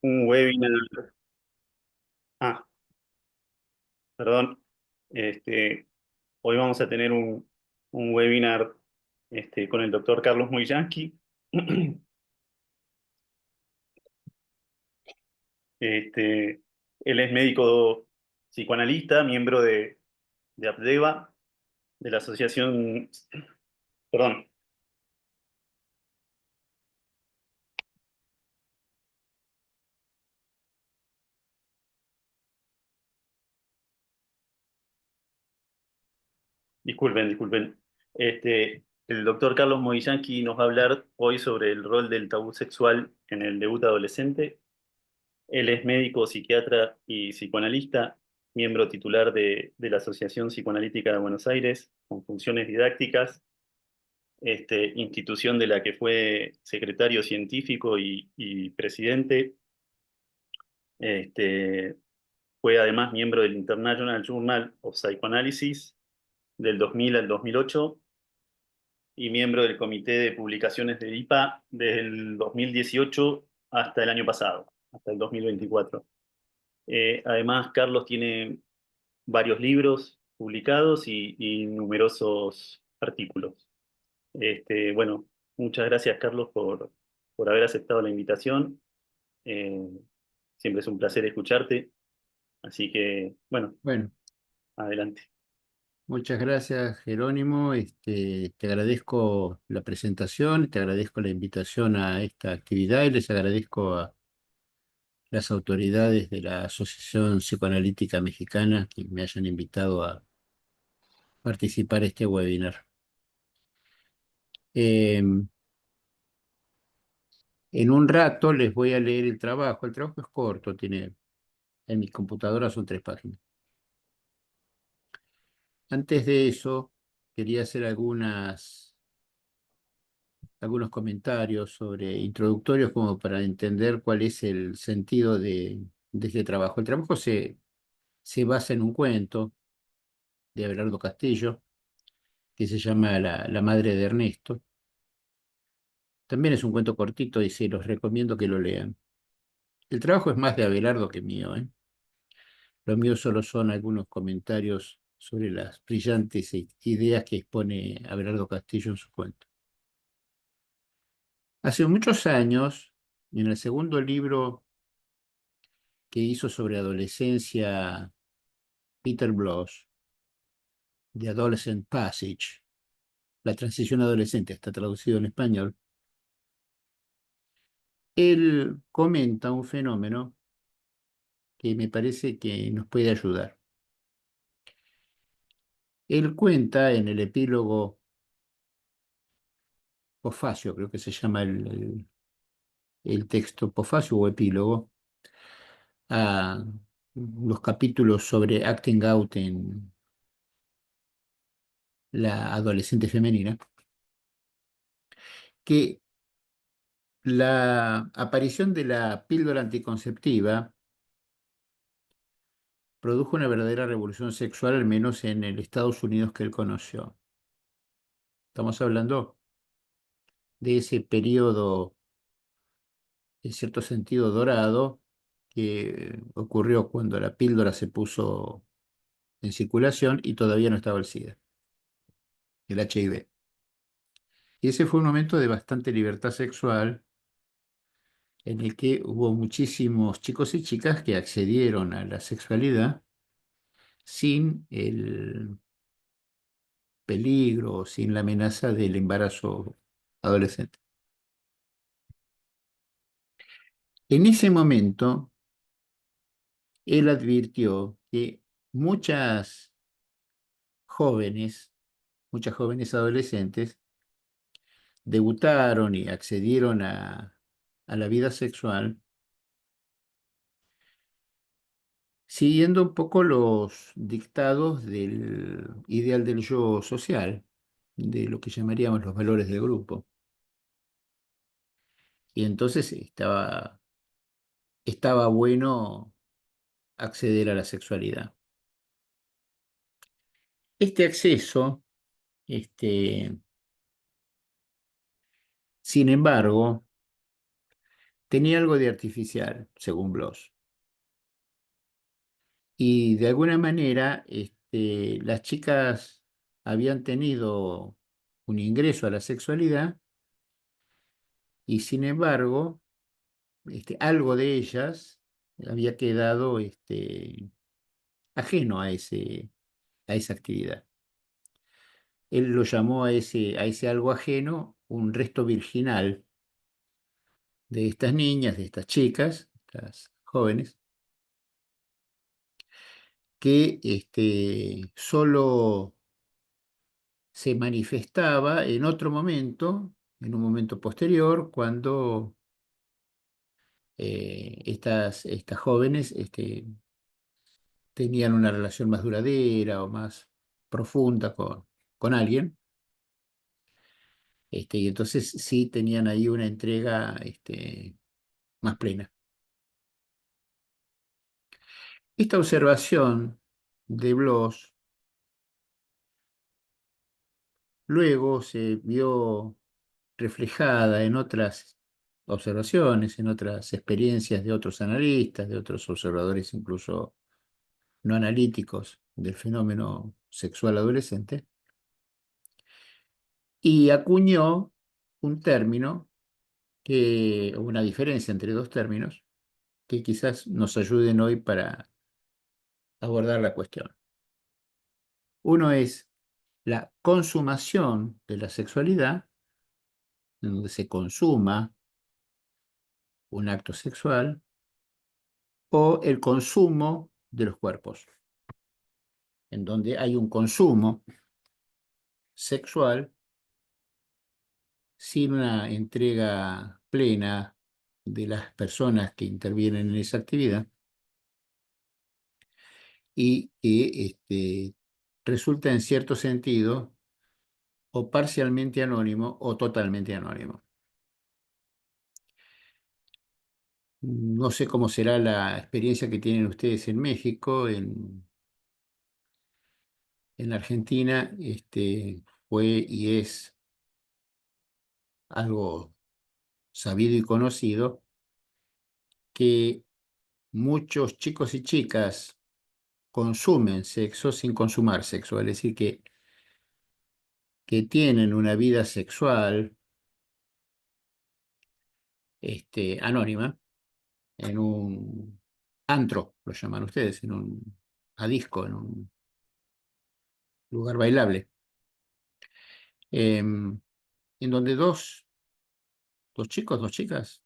un webinar. Ah, perdón. Este, Hoy vamos a tener un webinar con el doctor Carlos Moyanqui. Este, Él es médico psicoanalista, miembro de APDEVA, de la asociación, perdón, disculpen. El doctor Carlos Moyanqui nos va a hablar hoy sobre el rol del tabú sexual en el debut adolescente. Él es médico, psiquiatra y psicoanalista, miembro titular de la Asociación Psicoanalítica de Buenos Aires, con funciones didácticas, institución de la que fue secretario científico y presidente. Este, Fue además miembro del International Journal of Psychoanalysis del 2000 al 2008 y miembro del Comité de Publicaciones de IPA desde el 2018 hasta el año pasado, hasta el 2024. Además, Carlos tiene varios libros publicados y numerosos artículos. Bueno, muchas gracias, Carlos, por haber aceptado la invitación. Eh, Siempre es un placer escucharte. Así que, bueno, Bueno, adelante. muchas gracias, Jerónimo. Te agradezco la presentación, te agradezco la invitación a esta actividad y les agradezco a las autoridades de la Asociación Psicoanalítica Mexicana que me hayan invitado a participar en este webinar. Eh, en un rato les voy a leer el trabajo. El trabajo es corto, en mi computadora son 3 páginas. Antes de eso, quería hacer algunos comentarios introductorios como para entender cuál es el sentido de este trabajo. El trabajo se basa en un cuento de Abelardo Castillo que se llama La madre de Ernesto. También es un cuento cortito y se los recomiendo que lo lean. El trabajo es más de Abelardo que mío, ¿eh? Lo mío solo son algunos comentarios sobre las brillantes ideas que expone Abelardo Castillo en su cuento. Hace muchos años, en el segundo libro que hizo sobre adolescencia, Peter Bloss, The Adolescent Passage, la transición adolescente, está traducido en español, él comenta un fenómeno que me parece que nos puede ayudar. Él cuenta en el epílogo Pofacio, creo que se llama el texto Pofacio o epílogo, a los capítulos sobre acting out en la adolescente femenina, que la aparición de la píldora anticonceptiva produjo una verdadera revolución sexual, al menos en el Estados Unidos que él conoció. Estamos hablando de ese periodo, en cierto sentido, dorado, que ocurrió cuando la píldora se puso en circulación y todavía no estaba el SIDA, el HIV. Y ese fue un momento de bastante libertad sexual en el que hubo muchísimos chicos y chicas que accedieron a la sexualidad sin el peligro, sin la amenaza del embarazo adolescente. En ese momento, él advirtió que muchas jóvenes, muchas jóvenes adolescentes, debutaron y accedieron a la vida sexual siguiendo un poco los dictados del ideal del yo social, de lo que llamaríamos los valores del grupo. Y entonces estaba bueno acceder a la sexualidad. Este acceso, este, sin embargo, tenía algo de artificial, según Bloss. Y de alguna manera, las chicas habían tenido un ingreso a la sexualidad y sin embargo, algo de ellas había quedado ajeno a esa actividad. Él lo llamó a ese algo ajeno un resto virginal de estas niñas, de estas chicas, estas jóvenes, que solo se manifestaba en otro momento, en un momento posterior, cuando estas jóvenes tenían una relación más duradera o más profunda con alguien, y entonces sí tenían ahí una entrega más plena. Esta observación de Bloss luego se vio reflejada en otras observaciones, en otras experiencias de otros analistas, de otros observadores incluso no analíticos del fenómeno sexual adolescente, y acuñó un término, una diferencia entre dos términos, que quizás nos ayuden hoy para abordar la cuestión. Uno es la consumación de la sexualidad, en donde se consuma un acto sexual, o el consumo de los cuerpos, en donde hay un consumo sexual sin una entrega plena de las personas que intervienen en esa actividad y que resulta en cierto sentido o parcialmente anónimo o totalmente anónimo. No sé cómo será la experiencia que tienen ustedes en México, en Argentina, fue y es algo sabido y conocido que muchos chicos y chicas consumen sexo sin consumar sexo, es decir, que tienen una vida sexual anónima en un antro, lo llaman ustedes, en un a disco, en un lugar bailable, en donde dos chicos, dos chicas,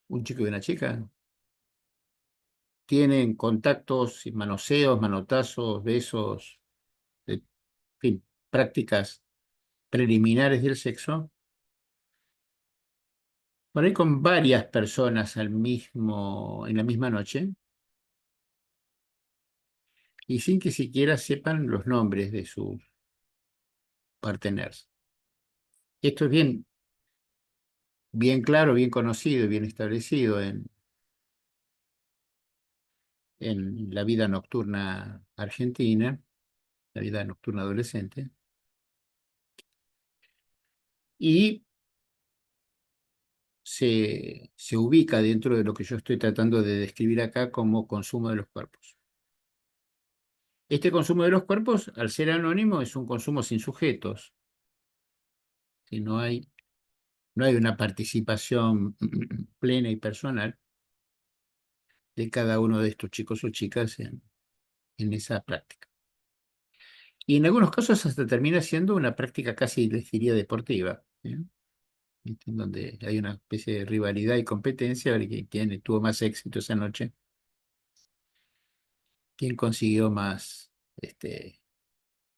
un chico y una chica, tienen contactos y manoseos, manotazos, besos, en fin, prácticas preliminares del sexo, por ahí con varias personas en la misma noche, y sin que siquiera sepan los nombres de sus parteners. Esto es bien claro, bien conocido, bien establecido en la vida nocturna argentina, la vida nocturna adolescente, y se ubica dentro de lo que yo estoy tratando de describir acá como consumo de los cuerpos. Este consumo de los cuerpos, al ser anónimo, es un consumo sin sujetos, y no hay una participación plena y personal de cada uno de estos chicos o chicas en esa práctica. Y en algunos casos hasta termina siendo una práctica casi, les diría, deportiva, ¿eh? En donde hay una especie de rivalidad y competencia a ver quién tuvo más éxito esa noche, quién consiguió más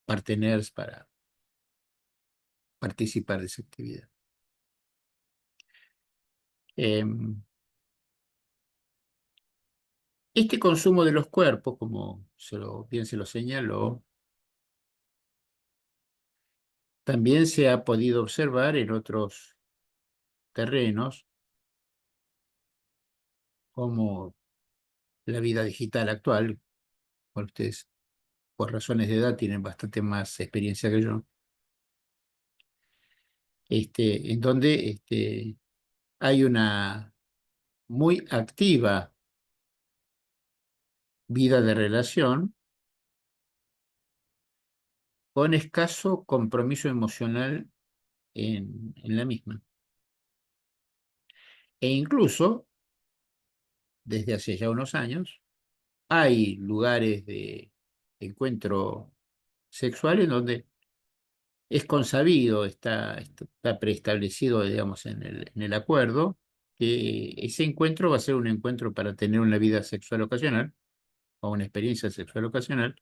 parteners para participar de esa actividad. Em, este consumo de los cuerpos, como bien se lo señaló, también se ha podido observar en otros terrenos, como la vida digital actual. Bueno, ustedes, por razones de edad, tienen bastante más experiencia que yo, en donde hay una muy activa vida de relación con escaso compromiso emocional en la misma. E incluso, desde hace ya unos años, hay lugares de encuentro sexual en donde es consabido, está preestablecido, digamos, en el acuerdo, que ese encuentro va a ser un encuentro para tener una vida sexual ocasional o una experiencia sexual ocasional,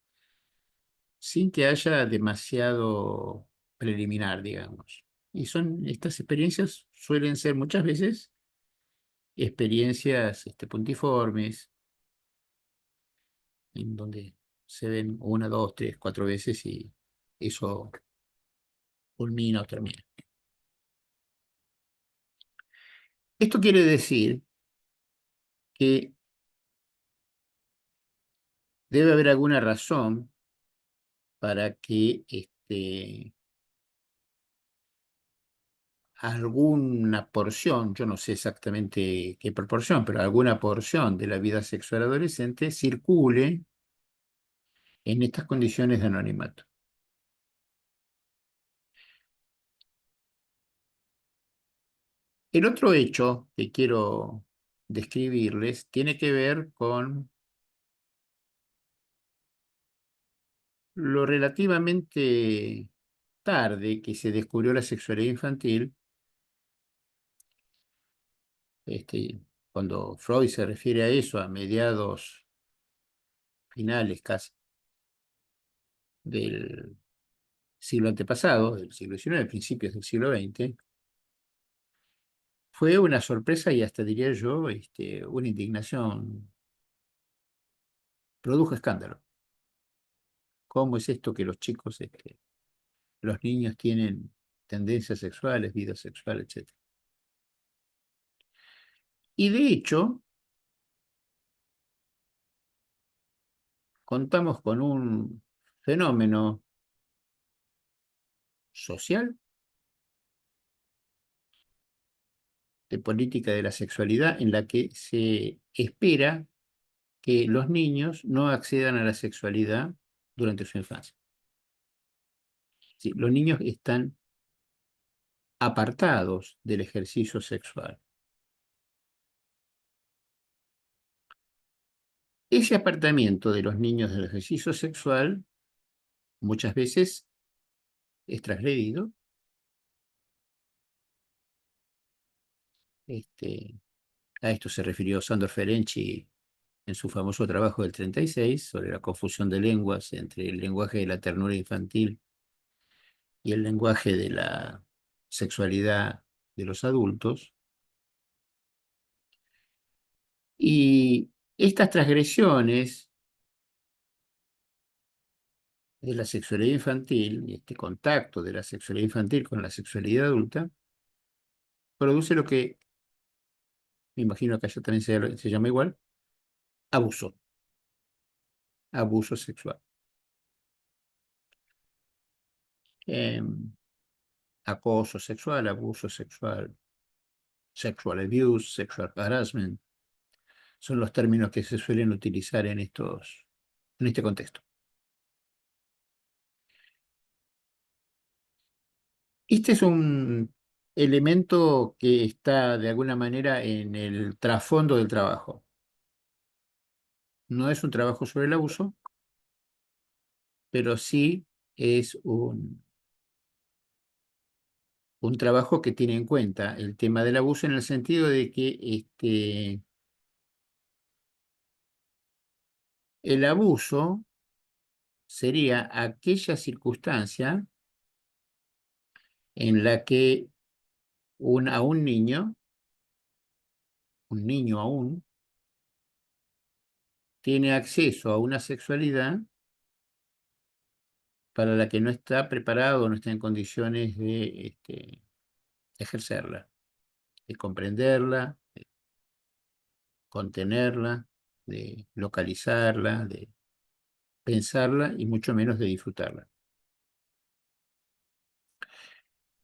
sin que haya demasiado preliminar, digamos. Y estas experiencias suelen ser muchas veces experiencias puntiformes, en donde se ven una, dos, tres, cuatro veces y eso culmina o termina. Esto quiere decir que debe haber alguna razón para que alguna porción, yo no sé exactamente qué proporción, pero alguna porción de la vida sexual adolescente circule en estas condiciones de anonimato. El otro hecho que quiero describirles tiene que ver con lo relativamente tarde que se descubrió la sexualidad infantil, cuando Freud se refiere a eso a mediados finales casi del siglo antepasado, del siglo XIX, principios del siglo XX, fue una sorpresa y hasta diría yo, una indignación, produjo escándalo. ¿Cómo es esto que los chicos, los niños tienen tendencias sexuales, vida sexual, etcétera? Y de hecho, contamos con un fenómeno social de política de la sexualidad en la que se espera que los niños no accedan a la sexualidad durante su infancia. Sí, los niños están apartados del ejercicio sexual. Ese apartamiento de los niños del ejercicio sexual muchas veces es transgredido. Este, a esto se refirió Sandor Ferenczi en su famoso trabajo del 36 sobre la confusión de lenguas entre el lenguaje de la ternura infantil y el lenguaje de la sexualidad de los adultos. Y estas transgresiones de la sexualidad infantil y este contacto de la sexualidad infantil con la sexualidad adulta produce lo que me imagino que allá también se llama igual, abuso, abuso sexual. Em, Acoso sexual, abuso sexual, sexual abuse, sexual harassment, son los términos que se suelen utilizar en este contexto. Este es un elemento que está de alguna manera en el trasfondo del trabajo. No es un trabajo sobre el abuso, pero sí es un trabajo que tiene en cuenta el tema del abuso en el sentido de que el abuso sería aquella circunstancia en la que a un niño aún, tiene acceso a una sexualidad para la que no está preparado, no está en condiciones de ejercerla, de comprenderla, de contenerla, de localizarla, de pensarla y mucho menos de disfrutarla.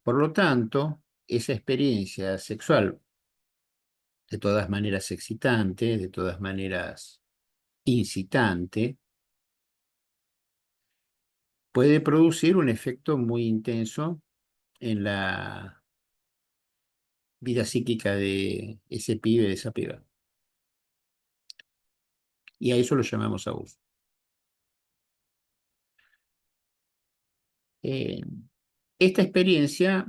Por lo tanto, esa experiencia sexual de todas maneras excitante, de todas maneras incitante, puede producir un efecto muy intenso en la vida psíquica de ese pibe, de esa piba. Y a eso lo llamamos abuso. Eh, Esta experiencia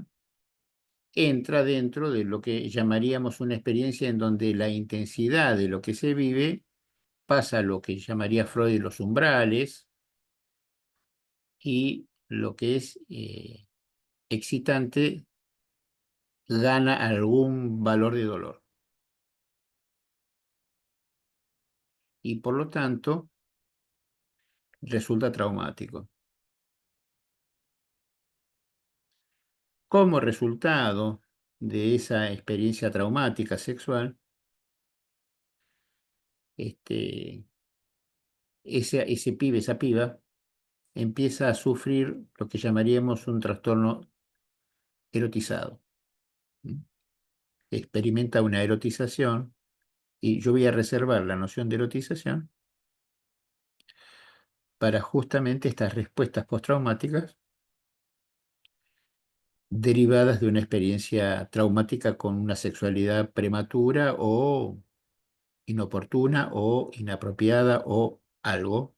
entra dentro de lo que llamaríamos una experiencia en donde la intensidad de lo que se vive pasa a lo que llamaría Freud los umbrales y lo que es excitante gana algún valor de dolor. Y por lo tanto resulta traumático. Como resultado de esa experiencia traumática sexual, este, ese pibe, esa piba, empieza a sufrir lo que llamaríamos un trastorno erotizado. ¿Mm? Experimenta una erotización, y yo voy a reservar la noción de erotización para justamente estas respuestas postraumáticas derivadas de una experiencia traumática con una sexualidad prematura o inoportuna o inapropiada o algo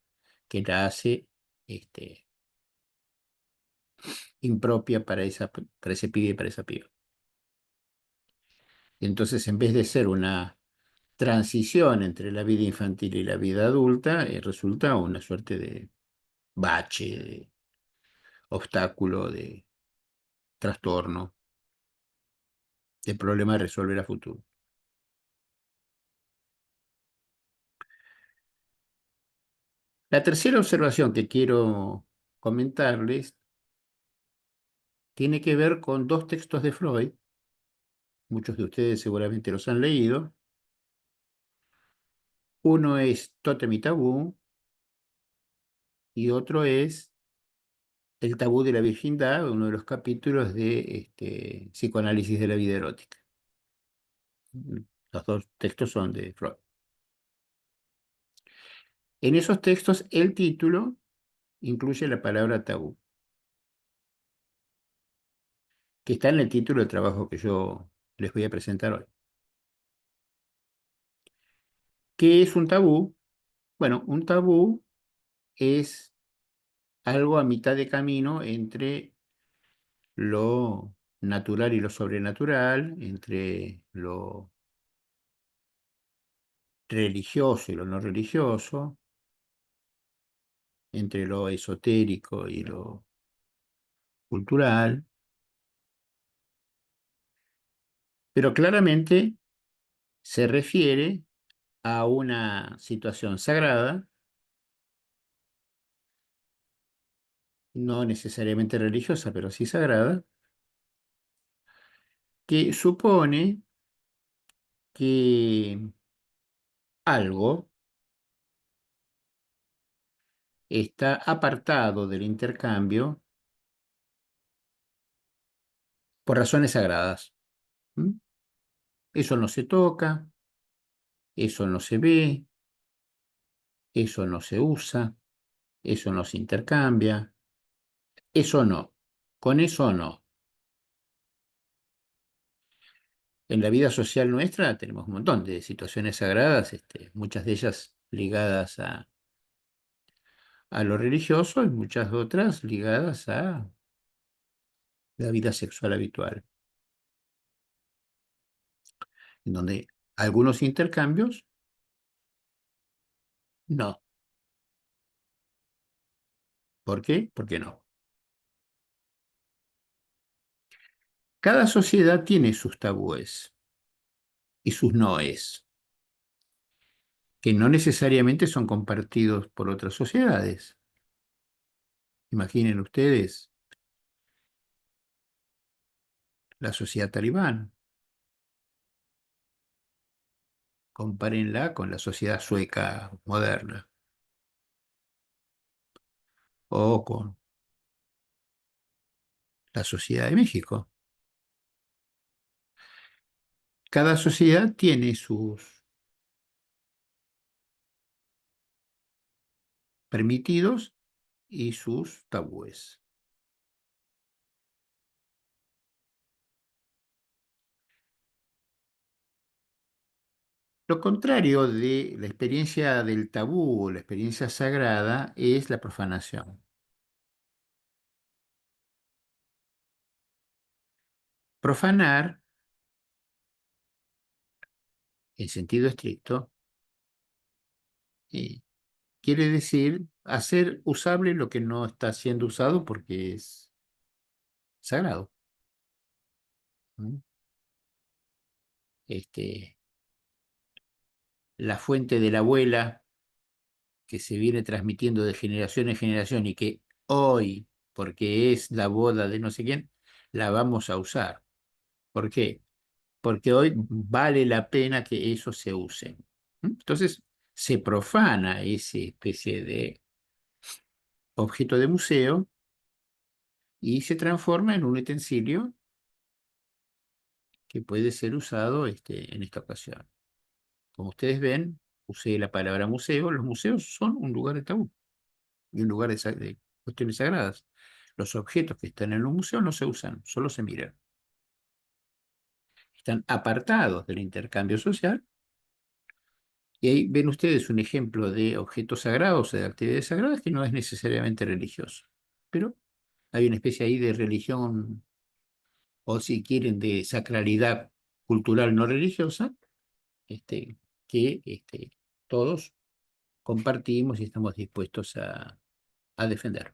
que la hace impropia para ese pibe y para esa piba. Entonces, en vez de ser una transición entre la vida infantil y la vida adulta, resulta una suerte de bache, de obstáculo, de trastorno, de problema a resolver a futuro. La tercera observación que quiero comentarles tiene que ver con dos textos de Freud. Muchos de ustedes seguramente los han leído. Uno es Tótem y Tabú y otro es El tabú de la virginidad, uno de los capítulos de Psicoanálisis de la vida erótica. Los dos textos son de Freud. En esos textos el título incluye la palabra tabú, que está en el título del trabajo que yo les voy a presentar hoy. ¿Qué es un tabú? Bueno, un tabú es algo a mitad de camino entre lo natural y lo sobrenatural, entre lo religioso y lo no religioso, entre lo esotérico y lo cultural, pero claramente se refiere a una situación sagrada, no necesariamente religiosa, pero sí sagrada, que supone que algo está apartado del intercambio por razones sagradas. ¿Mm? Eso no se toca, eso no se ve, eso no se usa, eso no se intercambia, eso no, con eso no. En la vida social nuestra tenemos un montón de situaciones sagradas, muchas de ellas ligadas a lo religioso y muchas otras ligadas a la vida sexual habitual, en donde algunos intercambios no. ¿Por qué? Porque no. Cada sociedad tiene sus tabúes y sus noes, que no necesariamente son compartidos por otras sociedades. Imaginen ustedes la sociedad talibán, compárenla con la sociedad sueca moderna o con la sociedad de México. cada sociedad tiene sus permitidos y sus tabúes. Lo contrario de la experiencia del tabú o la experiencia sagrada es la profanación. Profanar, en sentido estricto, eh, quiere decir hacer usable lo que no está siendo usado porque es sagrado. ¿Mm? Este, la fuente de la abuela que se viene transmitiendo de generación en generación y que hoy, porque es la boda de no sé quién, la vamos a usar. ¿Por qué? Porque hoy vale la pena que eso se use. ¿Mm? Entonces, se profana esa especie de objeto de museo y se transforma en un utensilio que puede ser usado en esta ocasión. Como ustedes ven, usé la palabra museo. Los museos son un lugar de tabú y un lugar de cuestiones sagradas. Los objetos que están en un museo no se usan, solo se miran. Están apartados del intercambio social. Y ahí ven ustedes un ejemplo de objetos sagrados o de actividades sagradas que no es necesariamente religioso. Pero hay una especie ahí de religión, o si quieren, de sacralidad cultural no religiosa, este, que todos compartimos y estamos dispuestos a defender.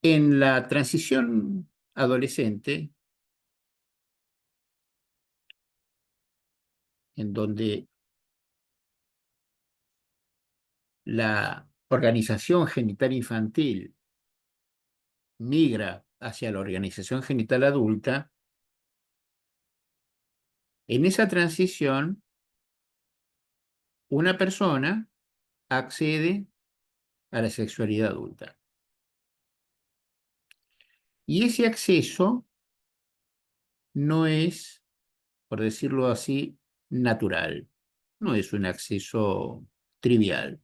En la transición adolescente, en donde la organización genital infantil migra hacia la organización genital adulta, en esa transición una persona accede a la sexualidad adulta. Y ese acceso no es, por decirlo así, natural. No es un acceso trivial.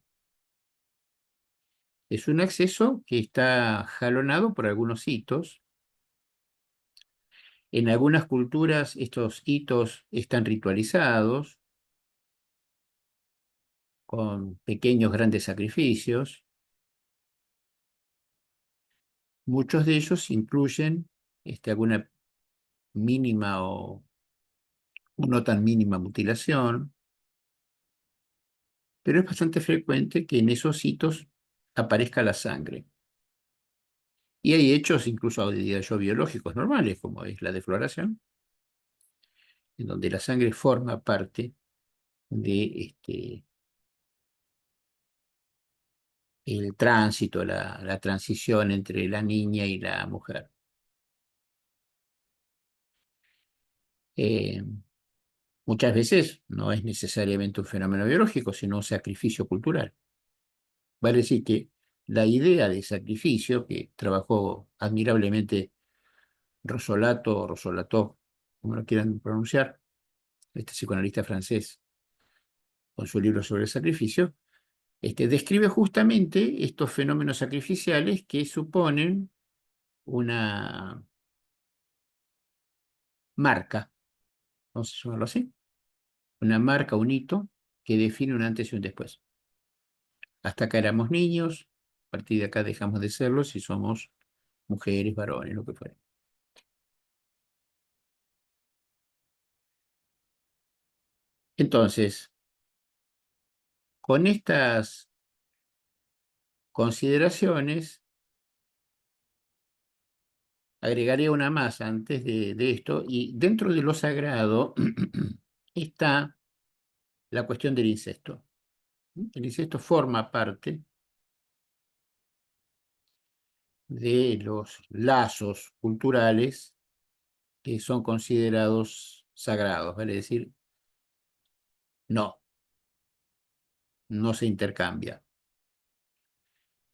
Es un acceso que está jalonado por algunos hitos. En algunas culturas estos hitos están ritualizados con pequeños grandes sacrificios. Muchos de ellos incluyen alguna mínima o no tan mínima mutilación, pero es bastante frecuente que en esos hitos aparezca la sangre. Y hay hechos, incluso diría yo, biológicos normales, como es la defloración, en donde la sangre forma parte de el tránsito, la transición entre la niña y la mujer. Eh, Muchas veces no es necesariamente un fenómeno biológico, sino un sacrificio cultural. Vale decir que la idea de sacrificio, que trabajó admirablemente Rosolato o Rosolató, como lo quieran pronunciar, este psicoanalista francés, con su libro sobre el sacrificio, describe justamente estos fenómenos sacrificiales que suponen una marca, vamos a llamarlo así, una marca, un hito que define un antes y un después. Hasta acá éramos niños, a partir de acá dejamos de serlo si somos mujeres, varones, lo que fuera. Entonces, con estas consideraciones, agregaría una más antes de esto, y dentro de lo sagrado está la cuestión del incesto. El incesto forma parte de los lazos culturales que son considerados sagrados, vale decir, no, no se intercambia.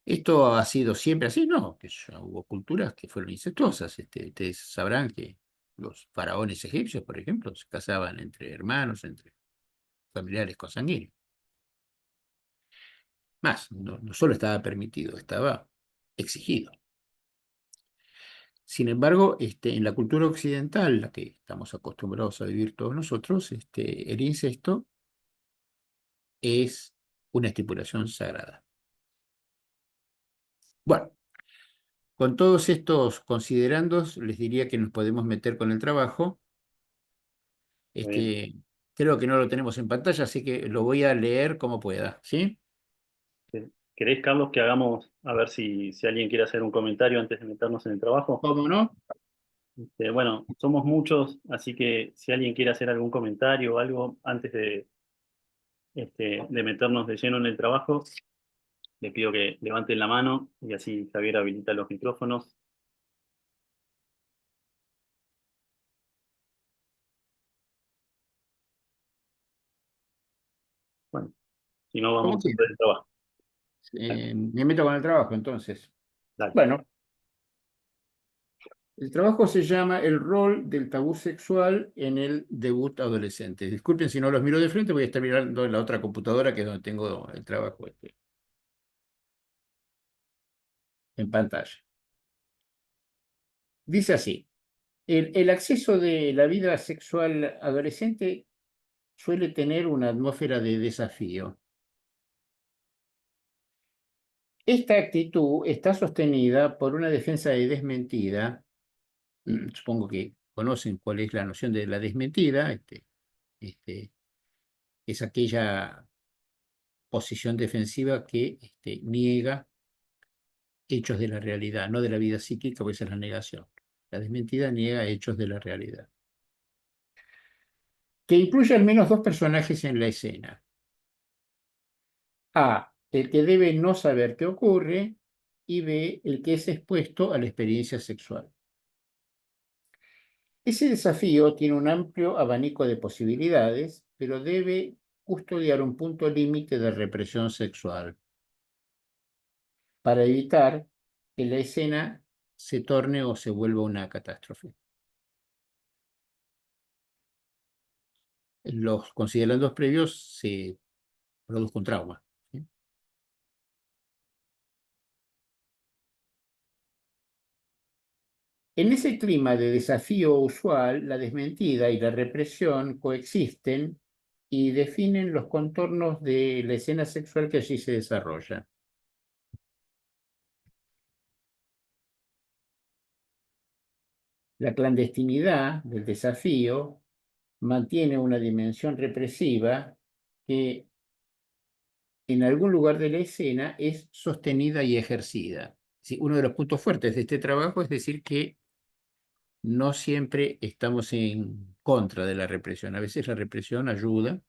¿Esto ha sido siempre así? No, que ya hubo culturas que fueron incestuosas. Ustedes sabrán que los faraones egipcios, por ejemplo, se casaban entre hermanos, entre familiares consanguíneos. Más, no solo estaba permitido, estaba exigido. Sin embargo, en la cultura occidental, la que estamos acostumbrados a vivir todos nosotros, el incesto es una estipulación sagrada. Bueno, con todos estos considerandos, les diría que nos podemos meter con el trabajo. Muy bien. Este, creo que no lo tenemos en pantalla, así que lo voy a leer como pueda, ¿sí? ¿Querés, Carlos, que hagamos, a ver si alguien quiere hacer un comentario antes de meternos en el trabajo? ¿Cómo no? Bueno, somos muchos, así que si alguien quiere hacer algún comentario o algo antes de meternos de lleno en el trabajo, le pido que levanten la mano y así Javier habilita los micrófonos. Bueno, si no, ¿Cómo vamos a quiera. hacer el trabajo. Dale, Me meto con el trabajo, entonces. dale. Bueno, el trabajo se llama El rol del tabú sexual en el debut adolescente. Disculpen si no los miro de frente, voy a estar mirando en la otra computadora que es donde tengo el trabajo en pantalla. Dice así, el acceso de la vida sexual adolescente suele tener una atmósfera de desafío. Esta actitud está sostenida por una defensa de desmentida. Supongo que conocen cuál es la noción de la desmentida. Este, es aquella posición defensiva que niega hechos de la realidad, no de la vida psíquica, porque esa es la negación. La desmentida niega hechos de la realidad. Que incluye al menos dos personajes en la escena. A, el que debe no saber qué ocurre, y B, el que es expuesto a la experiencia sexual. Ese desafío tiene un amplio abanico de posibilidades, pero debe custodiar un punto límite de represión sexual para evitar que la escena se torne o se vuelva una catástrofe. En los considerandos previos se produjo un trauma, ¿sí? En ese clima de desafío usual, la desmentida y la represión coexisten y definen los contornos de la escena sexual que allí se desarrolla. La clandestinidad del desafío mantiene una dimensión represiva que en algún lugar de la escena es sostenida y ejercida. Sí, uno de los puntos fuertes de este trabajo es decir que no siempre estamos en contra de la represión. A veces la represión ayuda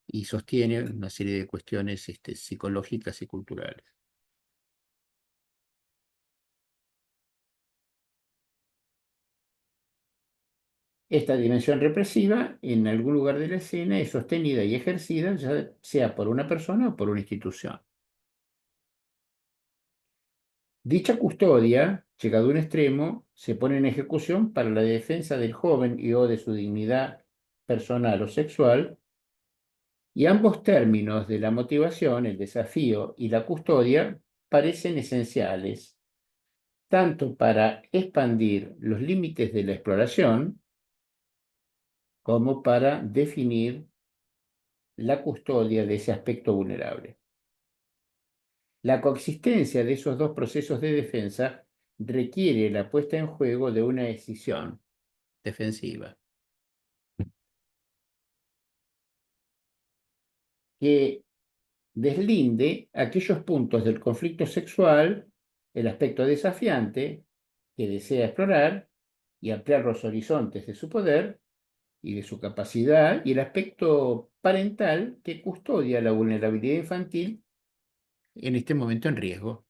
y sostiene una serie de cuestiones psicológicas y culturales. Esta dimensión represiva en algún lugar de la escena es sostenida y ejercida, ya sea por una persona o por una institución. Dicha custodia, llegado a un extremo, se pone en ejecución para la defensa del joven y o de su dignidad personal o sexual, y ambos términos de la motivación, el desafío y la custodia, parecen esenciales, tanto para expandir los límites de la exploración como para definir la custodia de ese aspecto vulnerable. La coexistencia de esos dos procesos de defensa requiere la puesta en juego de una decisión defensiva que deslinde aquellos puntos del conflicto sexual, el aspecto desafiante que desea explorar y ampliar los horizontes de su poder y de su capacidad, y el aspecto parental que custodia la vulnerabilidad infantil en este momento en riesgo.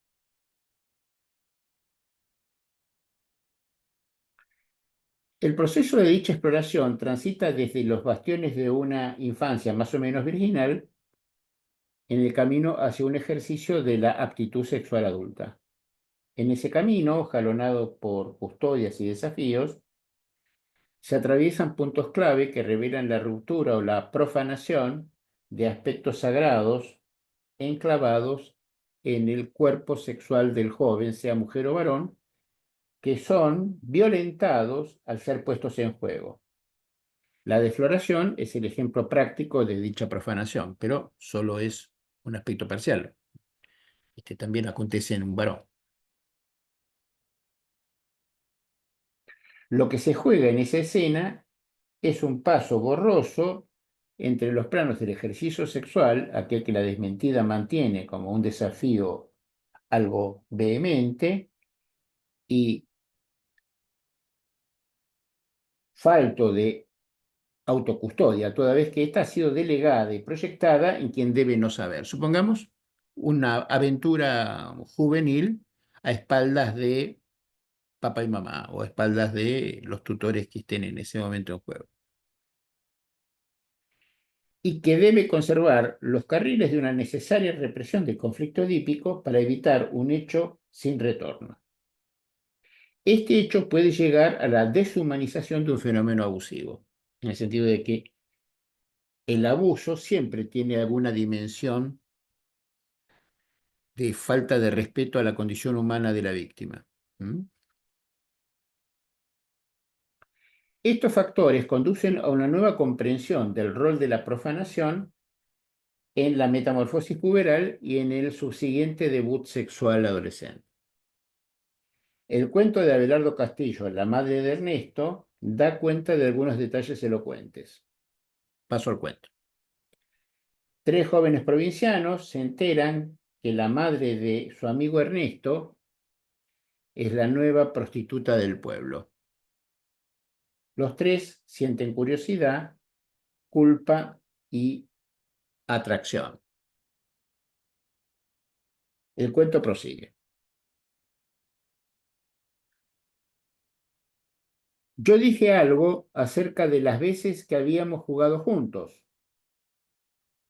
El proceso de dicha exploración transita desde los bastiones de una infancia más o menos virginal en el camino hacia un ejercicio de la aptitud sexual adulta. En ese camino, jalonado por custodias y desafíos, se atraviesan puntos clave que revelan la ruptura o la profanación de aspectos sagrados enclavados en el cuerpo sexual del joven, sea mujer o varón, que son violentados al ser puestos en juego. La defloración es el ejemplo práctico de dicha profanación, pero solo es un aspecto parcial. Este también acontece en un varón. Lo que se juega en esa escena es un paso borroso entre los planos del ejercicio sexual, aquel que la desmentida mantiene como un desafío algo vehemente, y falto de autocustodia, toda vez que ésta ha sido delegada y proyectada en quien debe no saber. Supongamos una aventura juvenil a espaldas de papá y mamá o a espaldas de los tutores que estén en ese momento en juego, y que debe conservar los carriles de una necesaria represión del conflicto edípico para evitar un hecho sin retorno. Este hecho puede llegar a la deshumanización de un fenómeno abusivo, en el sentido de que el abuso siempre tiene alguna dimensión de falta de respeto a la condición humana de la víctima. ¿Mm? Estos factores conducen a una nueva comprensión del rol de la profanación en la metamorfosis puberal y en el subsiguiente debut sexual adolescente. El cuento de Abelardo Castillo, La madre de Ernesto, da cuenta de algunos detalles elocuentes. Paso al cuento. Tres jóvenes provincianos se enteran que la madre de su amigo Ernesto es la nueva prostituta del pueblo. Los tres sienten curiosidad, culpa y atracción. El cuento prosigue. Yo dije algo acerca de las veces que habíamos jugado juntos.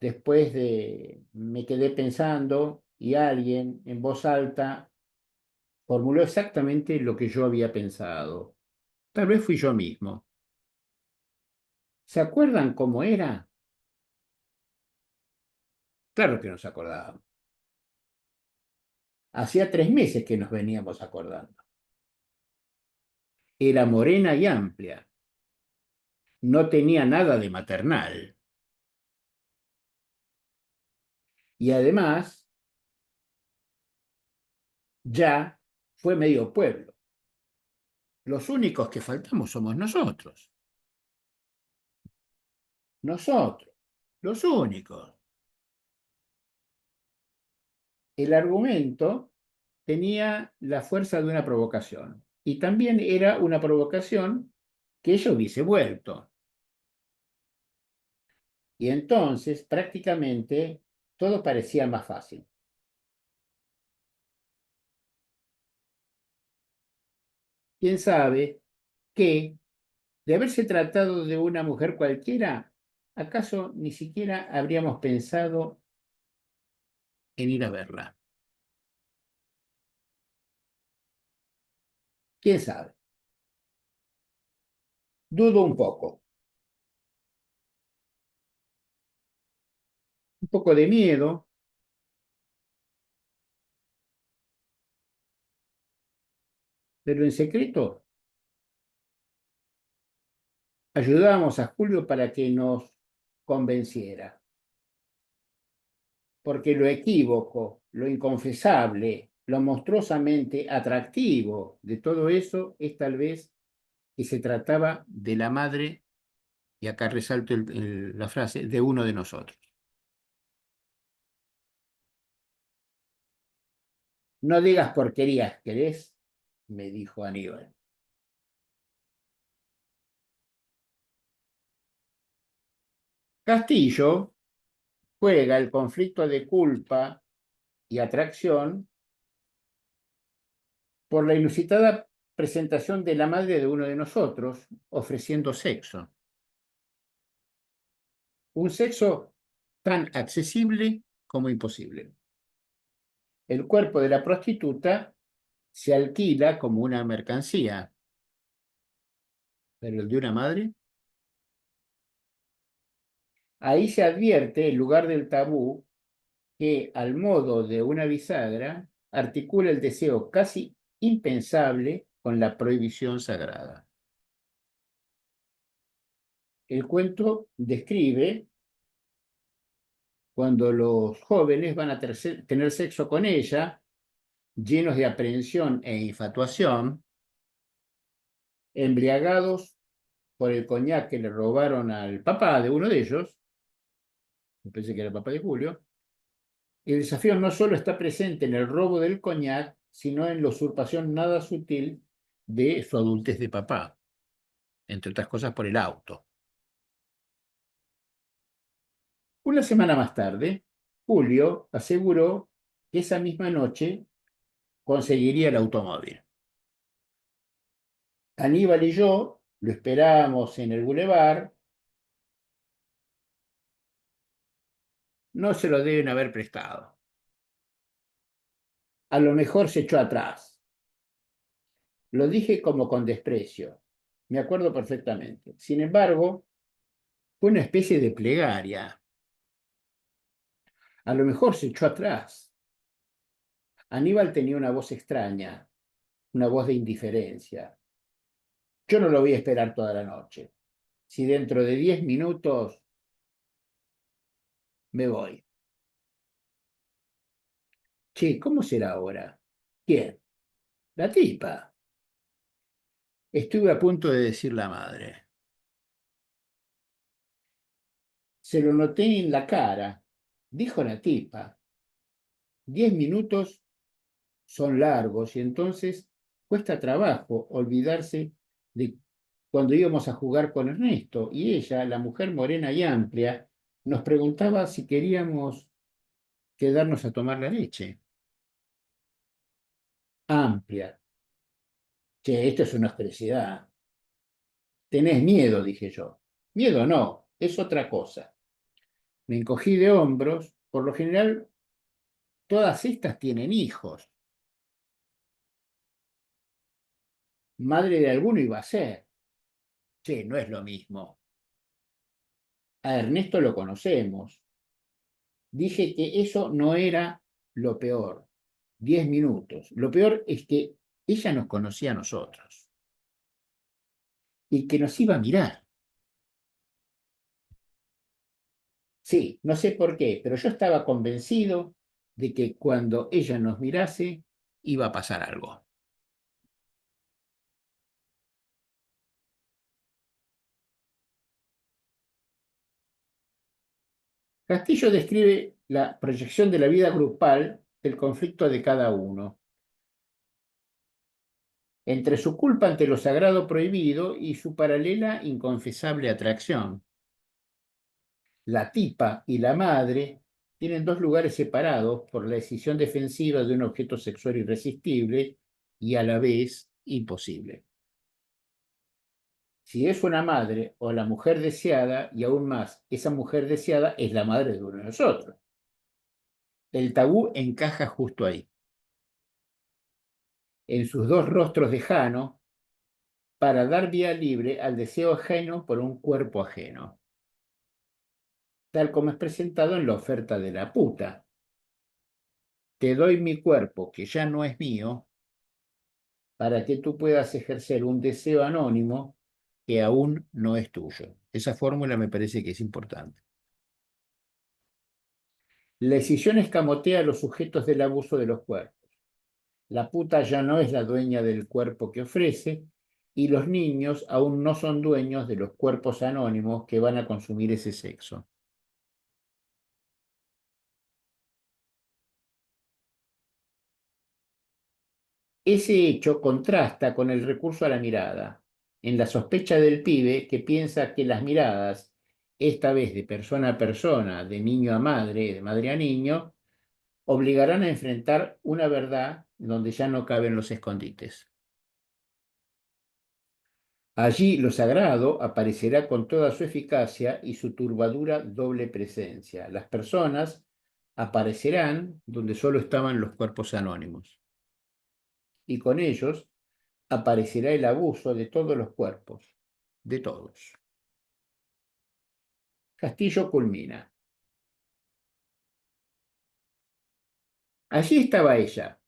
Me quedé pensando y alguien en voz alta formuló exactamente lo que yo había pensado. Tal vez fui yo mismo. ¿Se acuerdan cómo era? Claro que nos acordábamos. Hacía 3 meses que nos veníamos acordando. Era morena y amplia. No tenía nada de maternal. Y además, ya fue medio pueblo. Los únicos que faltamos somos nosotros. Nosotros, los únicos. El argumento tenía la fuerza de una provocación. Y también era una provocación que ella hubiese vuelto. Y entonces, prácticamente, todo parecía más fácil. ¿Quién sabe que, de haberse tratado de una mujer cualquiera, acaso ni siquiera habríamos pensado en ir a verla? ¿Quién sabe? Dudo un poco de miedo, pero en secreto ayudábamos a Julio para que nos convenciera, porque lo equívoco, lo inconfesable, lo monstruosamente atractivo de todo eso es tal vez que se trataba de la madre, y acá resalto la frase, de uno de nosotros. No digas porquerías, ¿querés? Me dijo Aníbal. Castillo juega el conflicto de culpa y atracción por la inusitada presentación de la madre de uno de nosotros ofreciendo sexo. Un sexo tan accesible como imposible. El cuerpo de la prostituta se alquila como una mercancía, pero el de una madre, ahí se advierte, en lugar del tabú, que al modo de una bisagra articula el deseo casi impensable con la prohibición sagrada. El cuento describe cuando los jóvenes van a tener sexo con ella, llenos de aprehensión e infatuación, embriagados por el coñac que le robaron al papá de uno de ellos, me parece que era el papá de Julio. El desafío no solo está presente en el robo del coñac, sino en la usurpación nada sutil de su adultez de papá, entre otras cosas por el auto. Una semana más tarde, Julio aseguró que esa misma noche conseguiría el automóvil. Aníbal y yo lo esperábamos en el bulevar. No se lo deben haber prestado. A lo mejor se echó atrás. Lo dije como con desprecio. Me acuerdo perfectamente. Sin embargo, fue una especie de plegaria. A lo mejor se echó atrás. Aníbal tenía una voz extraña, una voz de indiferencia. Yo no lo voy a esperar toda la noche. Si dentro de 10 minutos me voy. Che, ¿cómo será ahora? ¿Quién? La tipa. Estuve a punto de decir la madre. Se lo noté en la cara. Dijo la tipa. 10 minutos son largos y entonces cuesta trabajo olvidarse de cuando íbamos a jugar con Ernesto y ella, la mujer morena y amplia, nos preguntaba si queríamos quedarnos a tomar la leche. Amplia. Che, esto es una asquerosidad. Tenés miedo, dije yo. Miedo no, es otra cosa. Me encogí de hombros. Por lo general, todas estas tienen hijos. Madre de alguno iba a ser. Che, no es lo mismo. A Ernesto lo conocemos. Dije que eso no era lo peor. 10 minutos. Lo peor es que ella nos conocía a nosotros y que nos iba a mirar. Sí, no sé por qué, pero yo estaba convencido de que cuando ella nos mirase iba a pasar algo. Castillo describe la proyección de la vida grupal del conflicto de cada uno, entre su culpa ante lo sagrado prohibido y su paralela inconfesable atracción. La tipa y la madre tienen dos lugares separados por la decisión defensiva de un objeto sexual irresistible y a la vez imposible. Si es una madre o la mujer deseada, y aún más, esa mujer deseada es la madre de uno de nosotros. El tabú encaja justo ahí, en sus dos rostros de Jano, para dar vía libre al deseo ajeno por un cuerpo ajeno, tal como es presentado en la oferta de la puta. Te doy mi cuerpo, que ya no es mío, para que tú puedas ejercer un deseo anónimo que aún no es tuyo. Esa fórmula me parece que es importante. La decisión escamotea a los sujetos del abuso de los cuerpos. La puta ya no es la dueña del cuerpo que ofrece y los niños aún no son dueños de los cuerpos anónimos que van a consumir ese sexo. Ese hecho contrasta con el recurso a la mirada, en la sospecha del pibe que piensa que las miradas, esta vez de persona a persona, de niño a madre, de madre a niño, obligarán a enfrentar una verdad donde ya no caben los escondites. Allí lo sagrado aparecerá con toda su eficacia y su turbadura doble presencia. Las personas aparecerán donde solo estaban los cuerpos anónimos. Y con ellos aparecerá el abuso de todos los cuerpos, de todos. Castillo culmina. Allí estaba ella.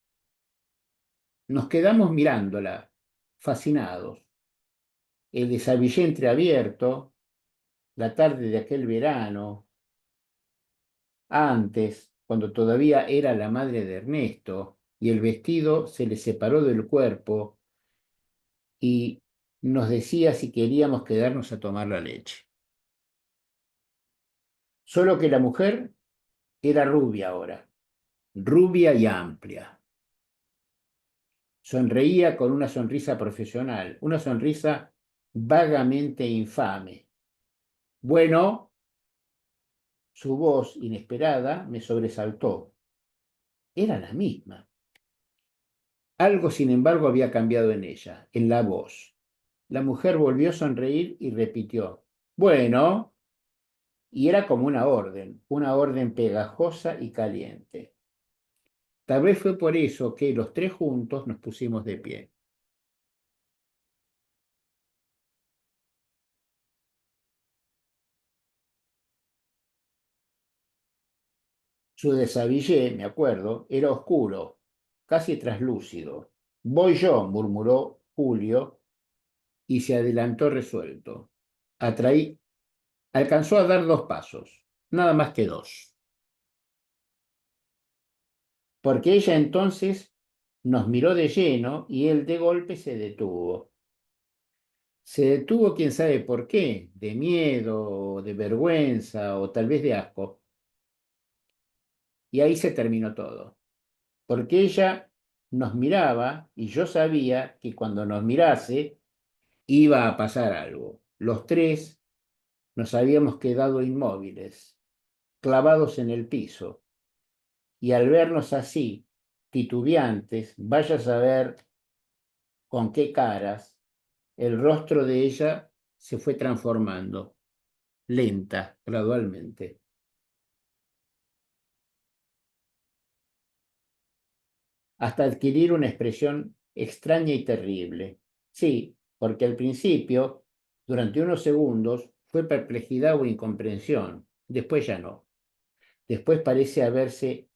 Nos quedamos mirándola, fascinados. El desabillé entreabierto, la tarde de aquel verano, antes, cuando todavía era la madre de Ernesto, y el vestido se le separó del cuerpo y nos decía si queríamos quedarnos a tomar la leche. Solo que la mujer era rubia ahora, rubia y amplia. Sonreía con una sonrisa profesional, una sonrisa vagamente infame. Bueno, su voz inesperada me sobresaltó. Era la misma. Algo, sin embargo, había cambiado en ella, en la voz. La mujer volvió a sonreír y repitió, bueno, y era como una orden pegajosa y caliente. Tal vez fue por eso que los tres juntos nos pusimos de pie. Su desabillé, me acuerdo, era oscuro, casi traslúcido. Voy yo, murmuró Julio, y se adelantó resuelto. Atraí, alcanzó a dar 2 pasos, nada más que 2. Porque ella entonces nos miró de lleno y él de golpe se detuvo. Se detuvo quién sabe por qué, de miedo, de vergüenza o tal vez de asco. Y ahí se terminó todo. Porque ella nos miraba y yo sabía que cuando nos mirase iba a pasar algo. Los tres nos habíamos quedado inmóviles, clavados en el piso, y al vernos así, titubeantes, vaya a saber con qué caras, el rostro de ella se fue transformando, lenta, gradualmente, hasta adquirir una expresión extraña y terrible. Sí, porque al principio, durante unos segundos, fue perplejidad o incomprensión, después ya no. Después parece haberse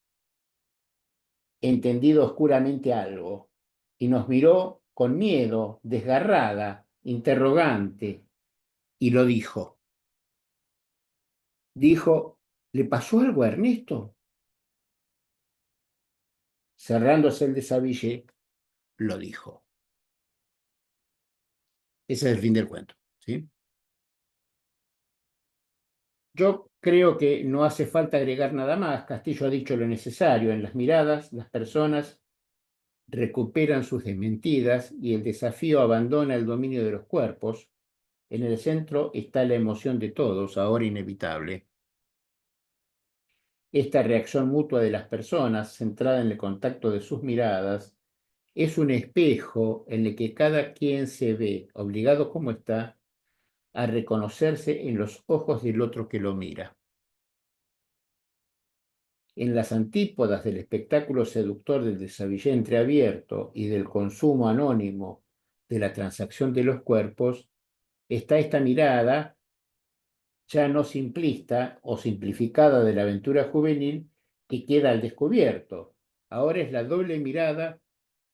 entendido oscuramente algo, y nos miró con miedo, desgarrada, interrogante, y lo dijo. Dijo, ¿le pasó algo a Ernesto? Cerrándose el desabillé, lo dijo. Ese es el fin del cuento, ¿sí? Yo creo que no hace falta agregar nada más. Castillo ha dicho lo necesario. En las miradas, las personas recuperan sus desmentidas y el desafío abandona el dominio de los cuerpos. En el centro está la emoción de todos, ahora inevitable. Esta reacción mutua de las personas, centrada en el contacto de sus miradas, es un espejo en el que cada quien se ve, obligado como está, a reconocerse en los ojos del otro que lo mira. En las antípodas del espectáculo seductor del desabillé entreabierto y del consumo anónimo de la transacción de los cuerpos, está esta mirada ya no simplista o simplificada de la aventura juvenil que queda al descubierto. Ahora es la doble mirada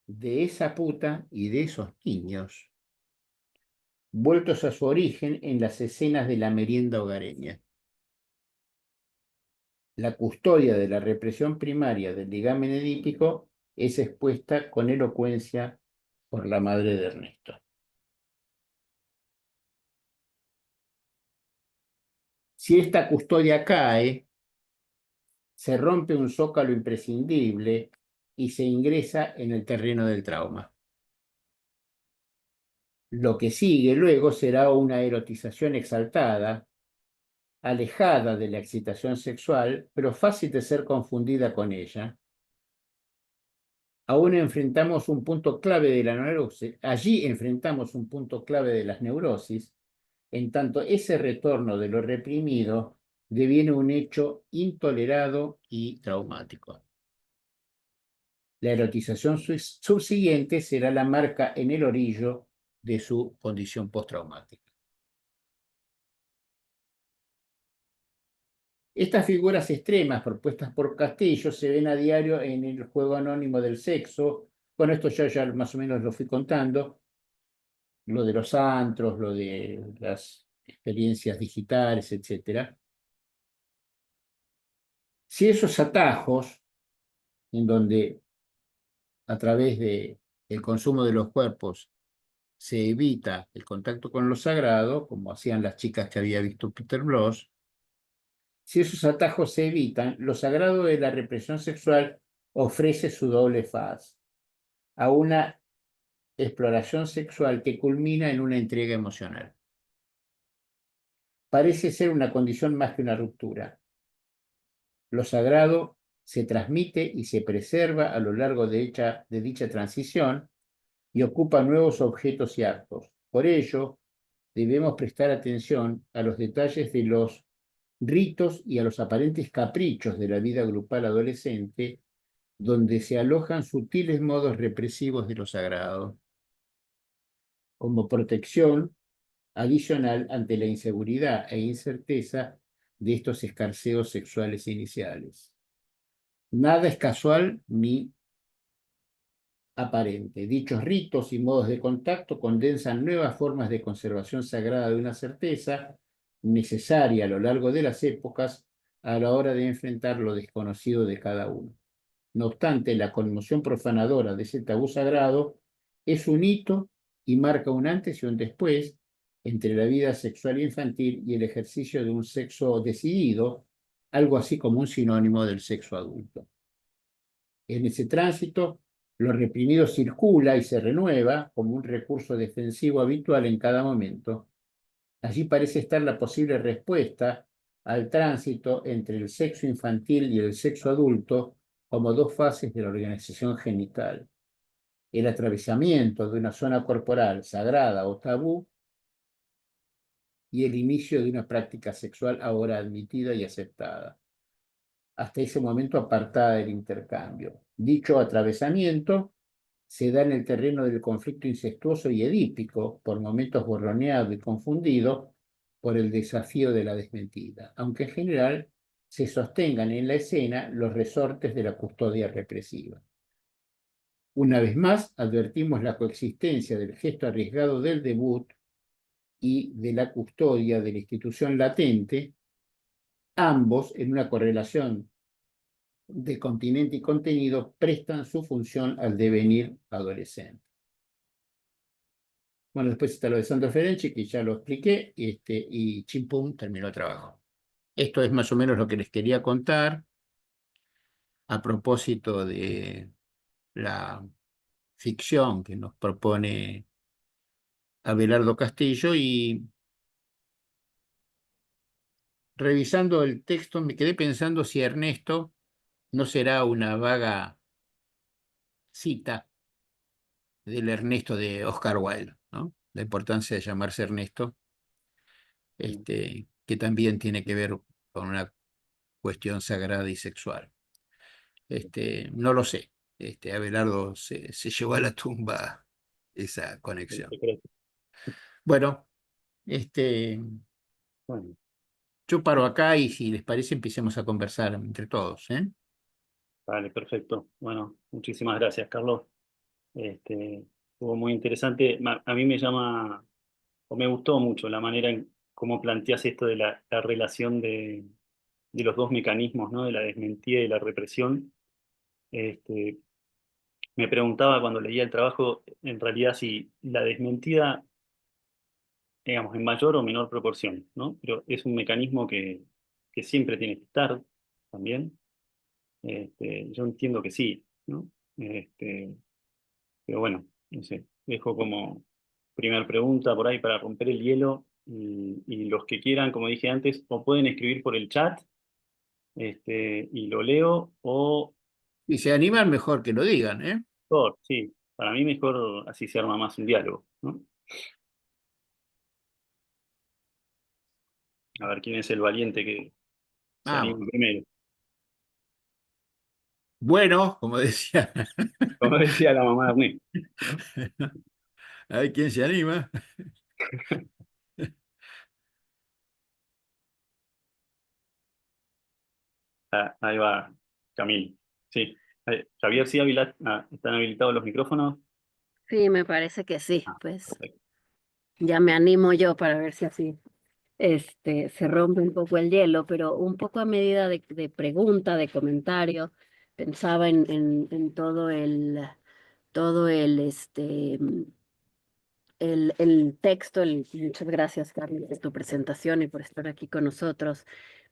de esa puta y de esos niños, vueltos a su origen en las escenas de la merienda hogareña. La custodia de la represión primaria del ligamen edípico es expuesta con elocuencia por la madre de Ernesto. Si esta custodia cae, se rompe un zócalo imprescindible y se ingresa en el terreno del trauma. Lo que sigue luego será una erotización exaltada, alejada de la excitación sexual, pero fácil de ser confundida con ella. Aún enfrentamos un punto clave de la neurosis, allí enfrentamos un punto clave de las neurosis, en tanto ese retorno de lo reprimido deviene un hecho intolerado y traumático. La erotización subsiguiente será la marca en el orillo de su condición postraumática. Estas figuras extremas propuestas por Castillo se ven a diario en el juego anónimo del sexo. Bueno, esto ya más o menos lo fui contando, lo de los antros, lo de las experiencias digitales, etc. Si esos atajos, en donde a través del consumo de los cuerpos se evita el contacto con lo sagrado, como hacían las chicas que había visto Peter Bloss, si esos atajos se evitan, lo sagrado de la represión sexual ofrece su doble faz, a una exploración sexual que culmina en una entrega emocional. Parece ser una condición más que una ruptura. Lo sagrado se transmite y se preserva a lo largo de dicha transición y ocupa nuevos objetos y actos. Por ello, debemos prestar atención a los detalles de los ritos y a los aparentes caprichos de la vida grupal adolescente, donde se alojan sutiles modos represivos de lo sagrado, como protección adicional ante la inseguridad e incerteza de estos escarceos sexuales iniciales. Nada es casual ni aparente. Dichos ritos y modos de contacto condensan nuevas formas de conservación sagrada de una certeza necesaria a lo largo de las épocas a la hora de enfrentar lo desconocido de cada uno. No obstante, la conmoción profanadora de ese tabú sagrado es un hito y marca un antes y un después entre la vida sexual infantil y el ejercicio de un sexo decidido, algo así como un sinónimo del sexo adulto. En ese tránsito, lo reprimido circula y se renueva como un recurso defensivo habitual en cada momento. Allí parece estar la posible respuesta al tránsito entre el sexo infantil y el sexo adulto como dos fases de la organización genital. El atravesamiento de una zona corporal sagrada o tabú y el inicio de una práctica sexual ahora admitida y aceptada, hasta ese momento apartada del intercambio. Dicho atravesamiento se da en el terreno del conflicto incestuoso y edípico, por momentos borroneado y confundido por el desafío de la desmentida, aunque en general se sostengan en la escena los resortes de la custodia represiva. Una vez más, advertimos la coexistencia del gesto arriesgado del debut y de la custodia de la institución latente, ambos en una correlación de continente y contenido prestan su función al devenir adolescente. Bueno, después está lo de Sandro Ferenczi, que ya lo expliqué, y chimpum, terminó el trabajo. Esto es más o menos lo que les quería contar a propósito de la ficción que nos propone Abelardo Castillo, y revisando el texto me quedé pensando si Ernesto no será una vaga cita del Ernesto de Oscar Wilde, ¿no? La importancia de llamarse Ernesto, que también tiene que ver con una cuestión sagrada y sexual. No lo sé. Abelardo se llevó a la tumba esa El conexión. secreto. Bueno, Bueno, yo paro acá y si les parece empecemos a conversar entre todos, ¿eh? vale, perfecto. Bueno, muchísimas gracias, Carlos. Estuvo muy interesante. A mí me llama, o me gustó mucho la manera en cómo planteas esto de la relación de los dos mecanismos, ¿no? De la desmentida y la represión. Este, Me preguntaba cuando leía el trabajo, en realidad, si la desmentida, digamos, en mayor o menor proporción, ¿no? Pero es un mecanismo que siempre tiene que estar también. Yo entiendo que sí, ¿no? Este, pero bueno, no sé, dejo como primera pregunta por ahí para romper el hielo y los que quieran, como dije antes, o pueden escribir por el chat y lo leo o, Y se animan mejor que lo digan, ¿eh? sí, para mí mejor así se arma más un diálogo, ¿no? A ver quién es el valiente que se Vamos. anima primero. Bueno, como decía, Como decía la mamá de Ernesto, ¿no? hay quien se anima. Ah, ahí va Camilo. Sí. Javier, sí, están habilitados los micrófonos. Sí, me parece que sí, Ah, pues perfecto. ya me animo yo para ver si así se rompe un poco el hielo, pero un poco a medida de pregunta, de comentario, pensaba en todo el texto, muchas gracias, Carlos, por tu presentación y por estar aquí con nosotros.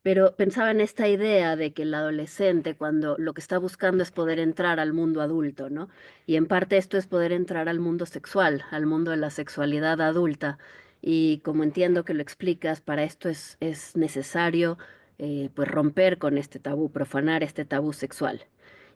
Pero pensaba en esta idea de que el adolescente, cuando lo que está buscando es poder entrar al mundo adulto, ¿no? Y en parte esto es poder entrar al mundo sexual, al mundo de la sexualidad adulta. Y como entiendo que lo explicas, para esto es necesario pues romper con este tabú, profanar este tabú sexual.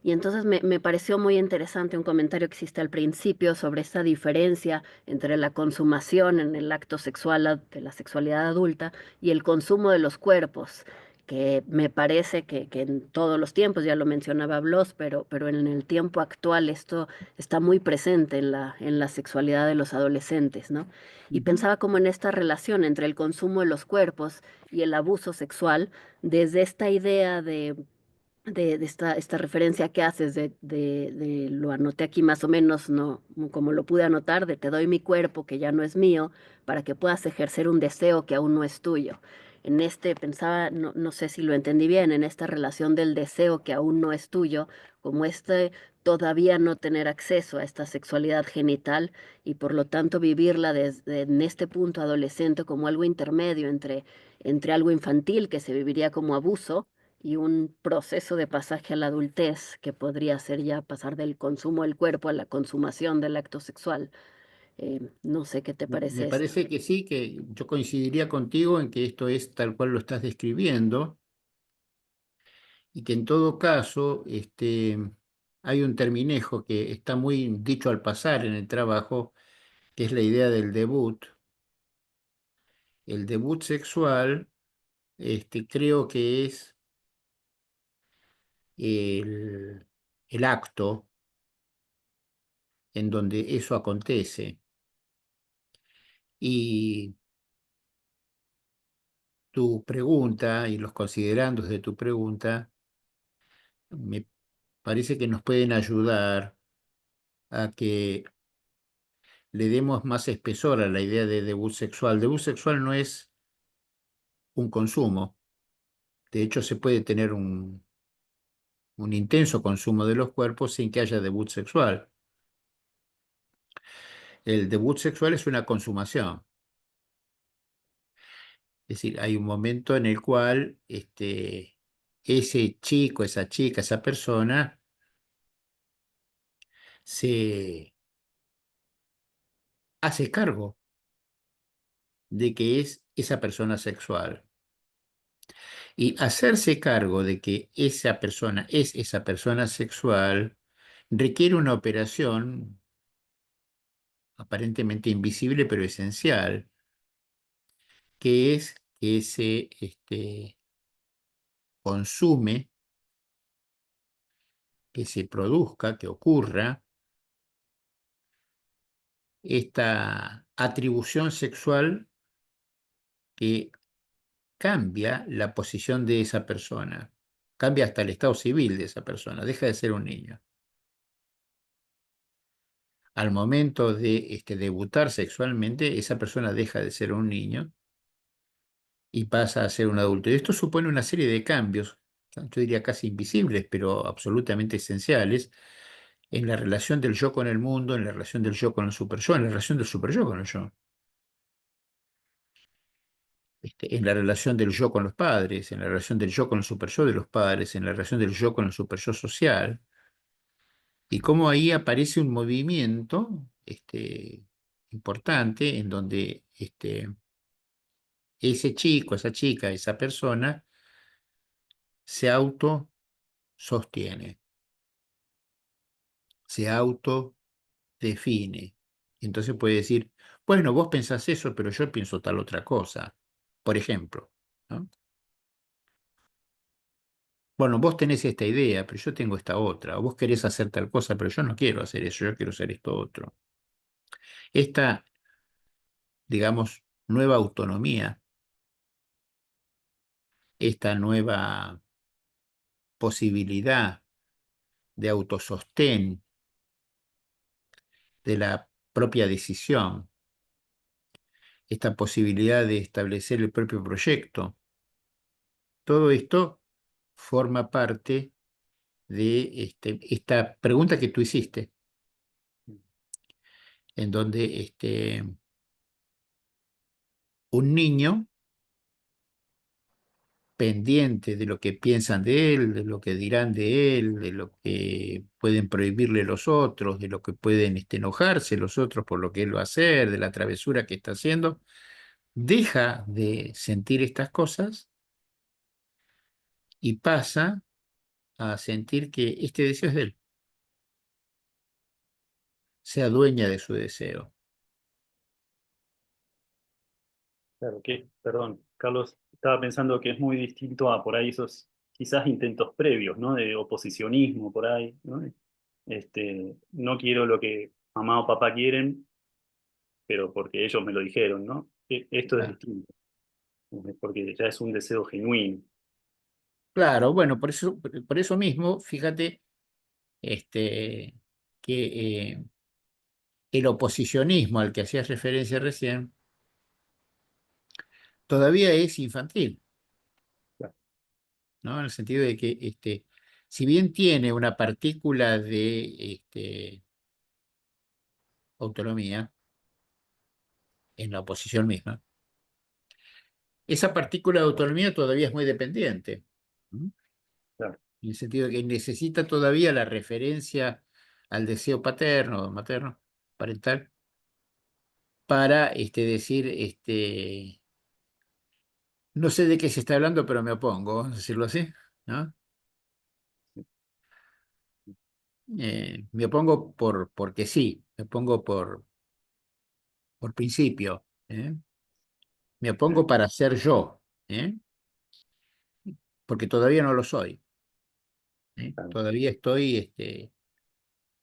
Y entonces me pareció muy interesante un comentario que hiciste al principio sobre esta diferencia entre la consumación en el acto sexual de la sexualidad adulta y el consumo de los cuerpos, que me parece que en todos los tiempos, ya lo mencionaba Bloss, pero en el tiempo actual esto está muy presente en la sexualidad de los adolescentes, ¿no? Y Ujú. pensaba como en esta relación entre el consumo de los cuerpos y el abuso sexual, desde esta idea de esta referencia que haces lo anoté aquí más o menos, no como lo pude anotar, de te doy mi cuerpo que ya no es mío, para que puedas ejercer un deseo que aún no es tuyo. En pensaba, no sé si lo entendí bien, en esta relación del deseo que aún no es tuyo, como todavía no tener acceso a esta sexualidad genital y por lo tanto vivirla desde en este punto adolescente como algo intermedio entre algo infantil que se viviría como abuso y un proceso de pasaje a la adultez que podría ser ya pasar del consumo del cuerpo a la consumación del acto sexual. No sé qué te Me parece esto. parece que sí, que yo coincidiría contigo en que esto es tal cual lo estás describiendo y que en todo caso hay un terminejo que está muy dicho al pasar en el trabajo, que es la idea del debut. El debut sexual, creo que es el, el acto en donde eso acontece. Y tu pregunta y los considerandos de tu pregunta me parece que nos pueden ayudar a que le demos más espesor a la idea de debut sexual. Debut sexual no es un consumo. De hecho, se puede tener un intenso consumo de los cuerpos sin que haya debut sexual. El debut sexual es una consumación. Es decir, hay un momento en el cual ese chico, esa chica, esa persona se hace cargo de que es esa persona sexual. Y hacerse cargo de que esa persona es esa persona sexual requiere una operación aparentemente invisible pero esencial, que es que se consume, que se produzca, que ocurra esta atribución sexual que cambia la posición de esa persona, cambia hasta el estado civil de esa persona, deja de ser un niño. Al momento de debutar sexualmente, esa persona deja de ser un niño y pasa a ser un adulto. Y esto supone una serie de cambios, yo diría casi invisibles, pero absolutamente esenciales, en la relación del yo con el mundo, en la relación del yo con el superyo, en la relación del superyo con el yo. En la relación del yo con los padres, en la relación del yo con el superyo de los padres, en la relación del yo con el superyo social, y cómo ahí aparece un movimiento importante en donde ese chico, esa chica, esa persona se autosostiene, se autodefine. Entonces puede decir, bueno, vos pensás eso, pero yo pienso tal otra cosa, por ejemplo, ¿no? bueno, vos tenés esta idea, pero yo tengo esta otra, o vos querés hacer tal cosa, pero yo no quiero hacer eso, yo quiero hacer esto otro. Esta, digamos, nueva autonomía, esta nueva posibilidad de autosostén de la propia decisión, esta posibilidad de establecer el propio proyecto, todo esto forma parte de esta pregunta que tú hiciste, en donde un niño pendiente de lo que piensan de él, de lo que dirán de él, de lo que pueden prohibirle los otros, de lo que pueden enojarse los otros por lo que él va a hacer, de la travesura que está haciendo, deja de sentir estas cosas y pasa a sentir que este deseo es de él, sea dueña de su deseo. Claro que, perdón, Carlos, estaba pensando que es muy distinto a por ahí esos quizás intentos previos, ¿no? De oposicionismo por ahí, ¿no? No quiero lo que mamá o papá quieren, pero porque ellos me lo dijeron, ¿no? Esto es Ah, distinto, porque ya es un deseo genuino. claro, bueno, por eso mismo, fíjate que el oposicionismo al que hacías referencia recién todavía es infantil, Claro, ¿no? En el sentido de que si bien tiene una partícula de autonomía en la oposición misma, esa partícula de autonomía todavía es muy dependiente, ¿no? claro, En el sentido de que necesita todavía la referencia al deseo paterno o materno, parental, para decir, no sé de qué se está hablando, pero me opongo, vamos a decirlo así, ¿no? Me opongo porque sí, me opongo por principio, ¿eh? Me opongo para ser yo, ¿eh? Porque todavía no lo soy, ¿eh? claro. Todavía estoy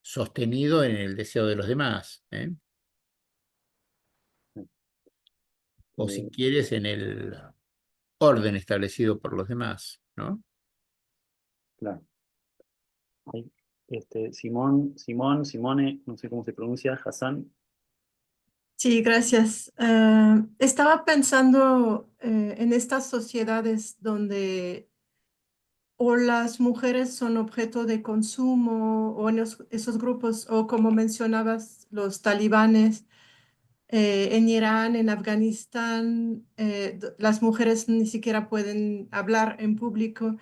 sostenido en el deseo de los demás, ¿eh? O si Eh, quieres, en el orden establecido por los demás, ¿no? claro. Ahí, Simone, no sé cómo se pronuncia, Hassan. Sí, gracias. Estaba pensando en estas sociedades donde o las mujeres son objeto de consumo o en esos grupos, o como mencionabas, los talibanes en Irán, en Afganistán, las mujeres ni siquiera pueden hablar en público.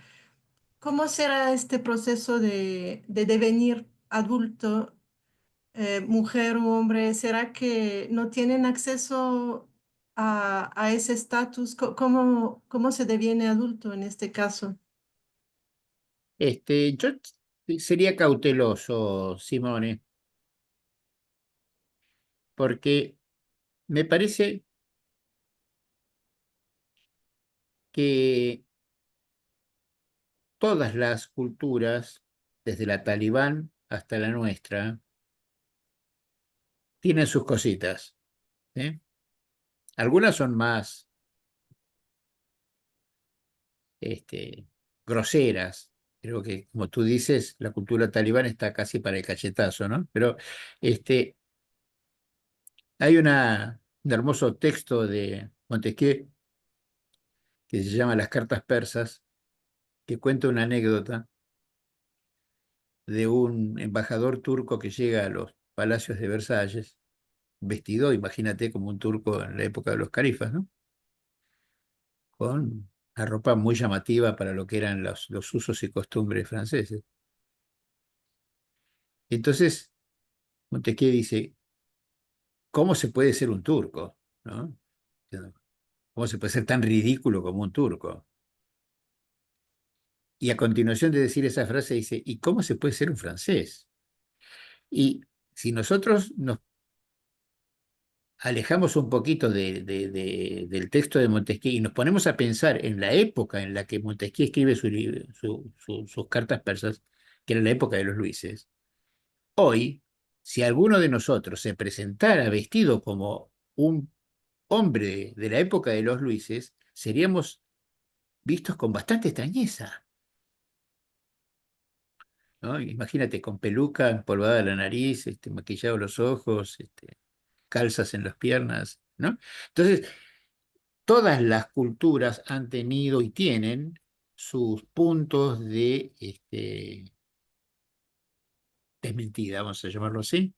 ¿Cómo será este proceso de devenir adulto, mujer o hombre? ¿Será que no tienen acceso a ese estatus? ¿Cómo se deviene adulto en este caso? Yo sería cauteloso, Simone, porque me parece que todas las culturas, desde la talibán hasta la nuestra, tienen sus cositas, ¿eh? Algunas son más groseras. Creo que, como tú dices, la cultura talibán está casi para el cachetazo, ¿no? Pero este, hay un hermoso texto de Montesquieu que se llama Las cartas persas, que cuenta una anécdota de un embajador turco que llega a los palacios de Versalles, vestido, imagínate, como un turco en la época de los califas, ¿no? Con la ropa muy llamativa para lo que eran los usos y costumbres franceses. Entonces, Montesquieu dice, ¿cómo se puede ser un turco? ¿No? ¿Cómo se puede ser tan ridículo como un turco? Y a continuación de decir esa frase dice, ¿y cómo se puede ser un francés? Y si nosotros nos alejamos un poquito del texto de Montesquieu y nos ponemos a pensar en la época en la que Montesquieu escribe sus cartas persas, que era la época de los Luises, hoy, si alguno de nosotros se presentara vestido como un hombre de la época de los Luises, seríamos vistos con bastante extrañeza, ¿no? Imagínate, con peluca, empolvada la nariz, maquillado los ojos, calzas en las piernas, ¿no? Entonces, todas las culturas han tenido y tienen sus puntos de desmentida, vamos a llamarlo así,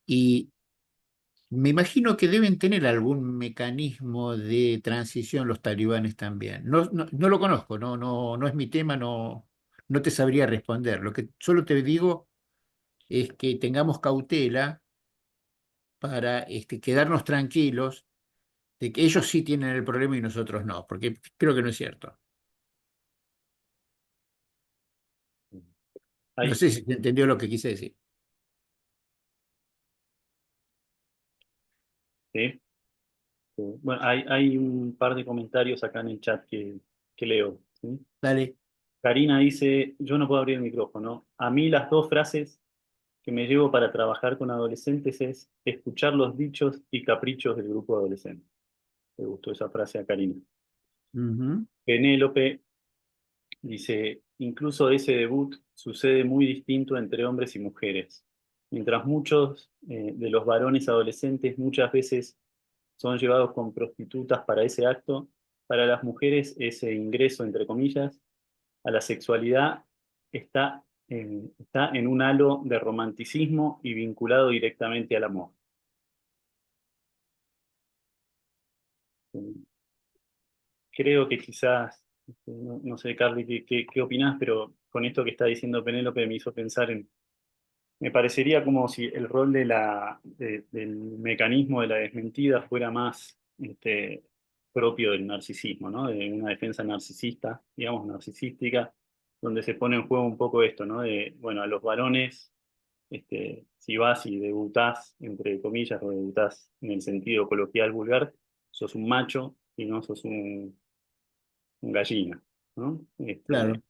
y me imagino que deben tener algún mecanismo de transición los talibanes también. No lo conozco, no es mi tema, no te sabría responder. Lo que solo te digo es que tengamos cautela para quedarnos tranquilos de que ellos sí tienen el problema y nosotros no, porque creo que no es cierto. No Hay, sé si se entendió lo que quise decir. ¿sí? Bueno, hay un par de comentarios acá en el chat que leo, ¿sí? Dale. Karina dice, yo no puedo abrir el micrófono. A mí las dos frases que me llevo para trabajar con adolescentes es escuchar los dichos y caprichos del grupo adolescente. Me gustó esa frase a Karina. Ujú. Penélope dice, incluso ese debut sucede muy distinto entre hombres y mujeres. Mientras muchos de los varones adolescentes muchas veces son llevados con prostitutas para ese acto, para las mujeres ese ingreso, entre comillas, a la sexualidad está en un halo de romanticismo y vinculado directamente al amor. Creo que quizás, no sé, Carly, qué opinás, pero con esto que está diciendo Penélope me hizo pensar me parecería como si el rol del mecanismo de la desmentida fuera más propio del narcisismo, ¿no? De una defensa narcisista, digamos, narcisística, donde se pone en juego un poco esto, ¿no? De, bueno, a los varones, si vas y debutás, entre comillas, o debutás en el sentido coloquial vulgar, sos un macho y no sos un gallina, ¿no? Claro.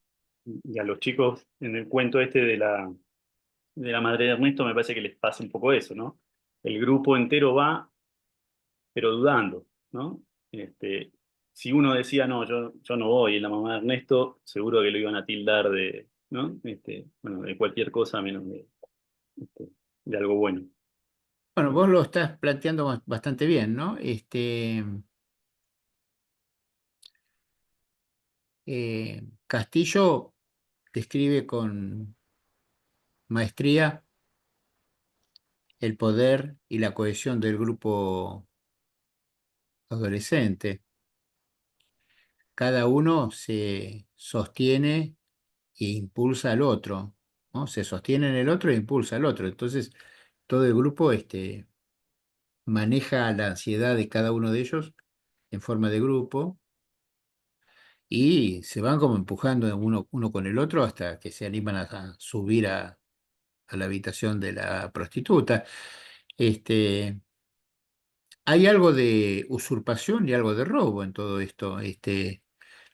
Y a los chicos, en el cuento de la madre de Ernesto, me parece que les pasa un poco eso, ¿no? El grupo entero va, pero dudando, ¿no? Este, si uno decía, no, yo no voy, y la mamá de Ernesto, seguro que lo iban a tildar de, ¿no? Bueno, de cualquier cosa menos este, de algo bueno. Bueno, vos lo estás planteando bastante bien, ¿no? Castillo describe con maestría el poder y la cohesión del grupo adolescente. Cada uno se sostiene e impulsa al otro, ¿no? Se sostiene en el otro e impulsa al otro. Entonces, todo el grupo maneja la ansiedad de cada uno de ellos en forma de grupo y se van como empujando uno con el otro hasta que se animan a subir a la habitación de la prostituta. Este, Hay algo de usurpación y algo de robo en todo esto.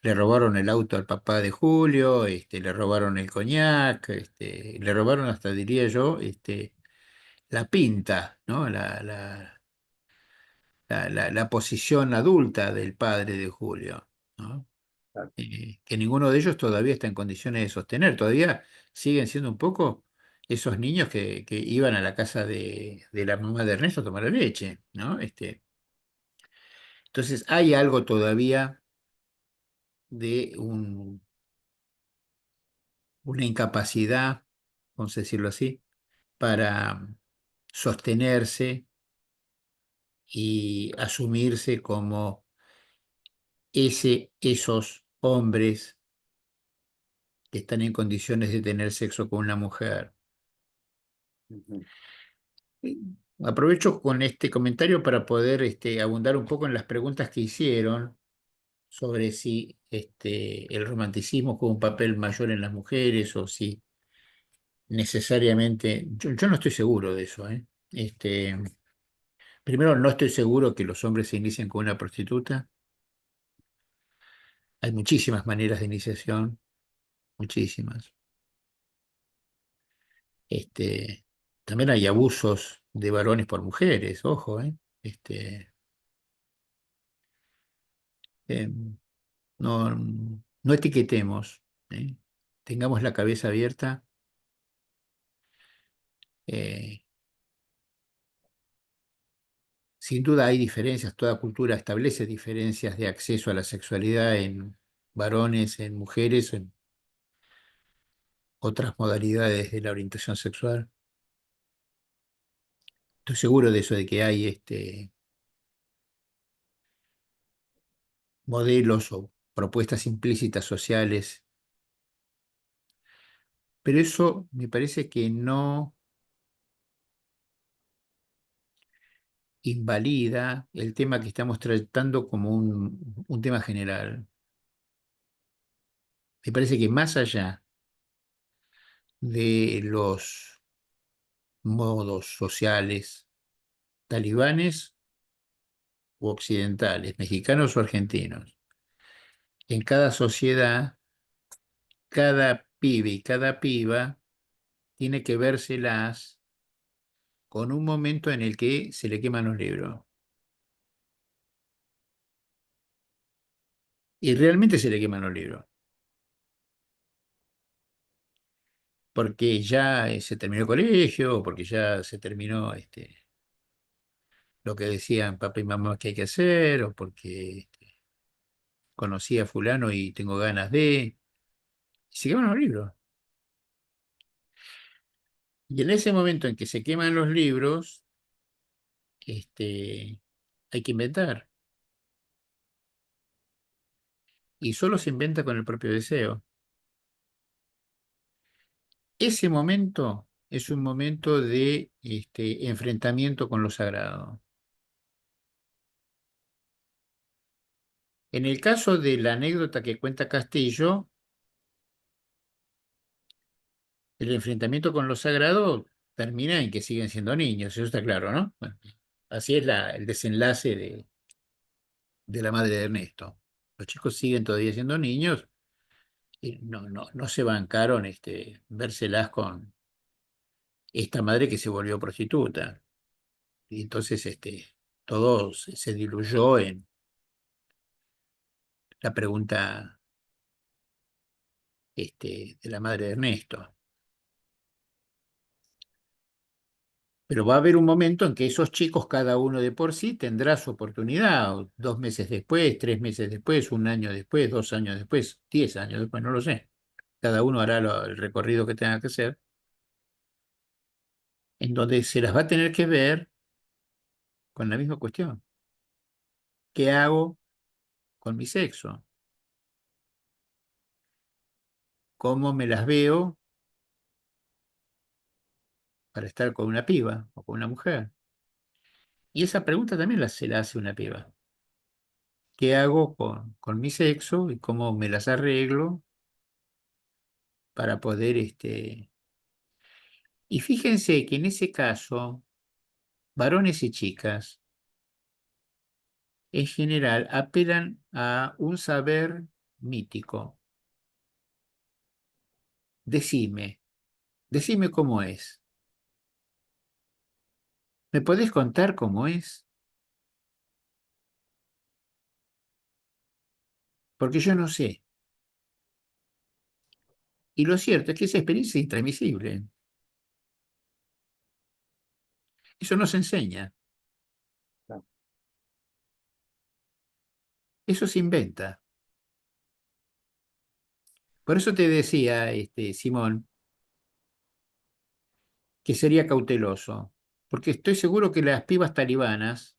Le robaron el auto al papá de Julio, le robaron el coñac, le robaron hasta, diría yo, la pinta, ¿no? La posición adulta del padre de Julio, ¿no? Que ninguno de ellos todavía está en condiciones de sostener. Todavía siguen siendo un poco esos niños que iban a la casa de la mamá de Ernesto a tomar leche, ¿no? Entonces hay algo todavía de una incapacidad, vamos a decirlo así, para sostenerse y asumirse como esos hombres que están en condiciones de tener sexo con una mujer. Ujú. Y aprovecho con este comentario para poder abundar un poco en las preguntas que hicieron sobre si el romanticismo juega un papel mayor en las mujeres o si necesariamente, yo no estoy seguro de eso, ¿eh? Primero, no estoy seguro que los hombres se inicien con una prostituta. Hay muchísimas maneras de iniciación, muchísimas. Este, también hay abusos de varones por mujeres, ojo, ¿eh? Em, no, no etiquetemos, ¿eh? Tengamos la cabeza abierta. eh, Sin duda hay diferencias, toda cultura establece diferencias de acceso a la sexualidad en varones, en mujeres, en otras modalidades de la orientación sexual. Estoy seguro de eso, de que hay modelos o propuestas implícitas sociales, pero eso me parece que no invalida el tema que estamos tratando como un tema general. Me parece que más allá de los modos sociales talibanes u occidentales, mexicanos o argentinos, en cada sociedad, cada pibe y cada piba tiene que vérselas con un momento en el que se le queman los libros. Y realmente se le queman los libros. Porque ya se terminó el colegio, o porque ya se terminó lo que decían papá y mamá que hay que hacer, o porque conocí a fulano y tengo ganas de... Y se queman los libros. Y en ese momento en que se queman los libros, hay que inventar. Y solo se inventa con el propio deseo. Ese momento es un momento de enfrentamiento con lo sagrado. En el caso de la anécdota que cuenta Castillo, el enfrentamiento con lo sagrado termina en que siguen siendo niños, eso está claro, ¿no? Bueno, así es el desenlace de la madre de Ernesto. Los chicos siguen todavía siendo niños y no se bancaron vérselas con esta madre que se volvió prostituta. Y entonces todo se diluyó en la pregunta de la madre de Ernesto. Pero va a haber un momento en que esos chicos, cada uno de por sí, tendrá su oportunidad, o 2 meses después, 3 meses después, un año después, 2 años después, 10 años después, no lo sé. Cada uno hará el recorrido que tenga que hacer, en donde se las va a tener que ver con la misma cuestión. ¿Qué hago con mi sexo? ¿Cómo me las veo para estar con una piba o con una mujer? Y esa pregunta también se la hace una piba. ¿Qué hago con mi sexo y cómo me las arreglo para poder Y fíjense que en ese caso, varones y chicas, en general, apelan a un saber mítico. Decime, decime cómo es. ¿Me podés contar cómo es? Porque yo no sé. Y lo cierto es que esa experiencia es intransmisible. Eso no se enseña. Claro. Eso se inventa. Por eso te decía, Simón, que sería cauteloso. Porque estoy seguro que las pibas talibanas,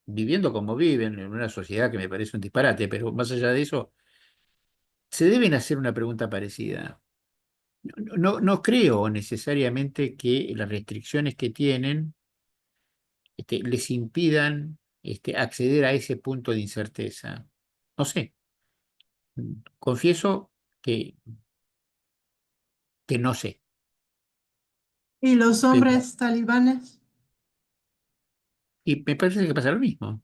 viviendo como viven, en una sociedad que me parece un disparate, pero más allá de eso, se deben hacer una pregunta parecida. No creo necesariamente que las restricciones que tienen les impidan acceder a ese punto de incerteza. No sé, confieso que no sé. ¿Y los Pero- hombres talibanes? Y me parece que pasa lo mismo.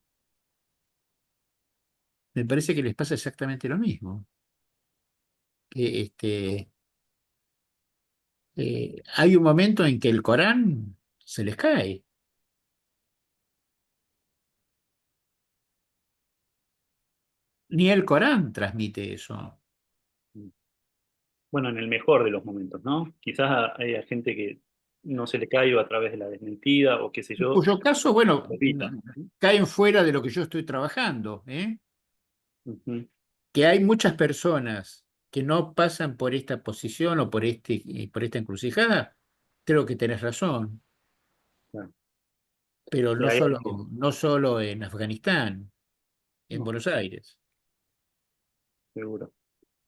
Me parece que les pasa exactamente lo mismo. Que hay un momento en que el Corán se les cae. Ni el Corán transmite eso. Bueno, en el mejor de los momentos, ¿no? Quizás hay gente que no se le cae o a través de la desmentida o qué sé En yo, cuyo caso, bueno, repita. caen fuera de lo que yo estoy trabajando, ¿eh? Ujú, Que hay muchas personas que no pasan por esta posición o por esta encrucijada, creo que tenés razón, claro. pero Y no hay solo, alguien, no solo en Afganistán, en no, Buenos Aires. seguro.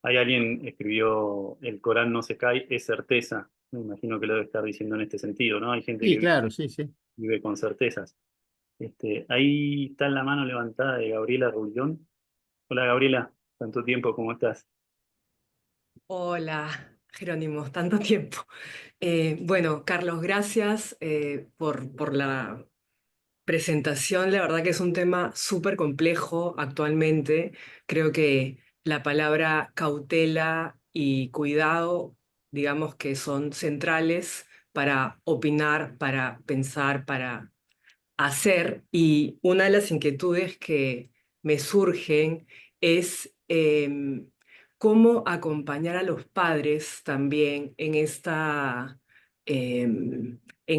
Hay alguien escribió, el Corán no se cae, es certeza. Me imagino que lo debe estar diciendo en este sentido, ¿no? Hay gente Sí, que claro, sí, sí. vive con certezas. Ahí está la mano levantada de Gabriela Rullón. Hola Gabriela, tanto tiempo, ¿cómo estás? Hola, Jerónimo, tanto tiempo. Bueno, Carlos, gracias por la presentación. La verdad que es un tema súper complejo actualmente. Creo que la palabra cautela y cuidado, digamos que son centrales para opinar, para pensar, para hacer. Y una de las inquietudes que me surgen es cómo acompañar a los padres también en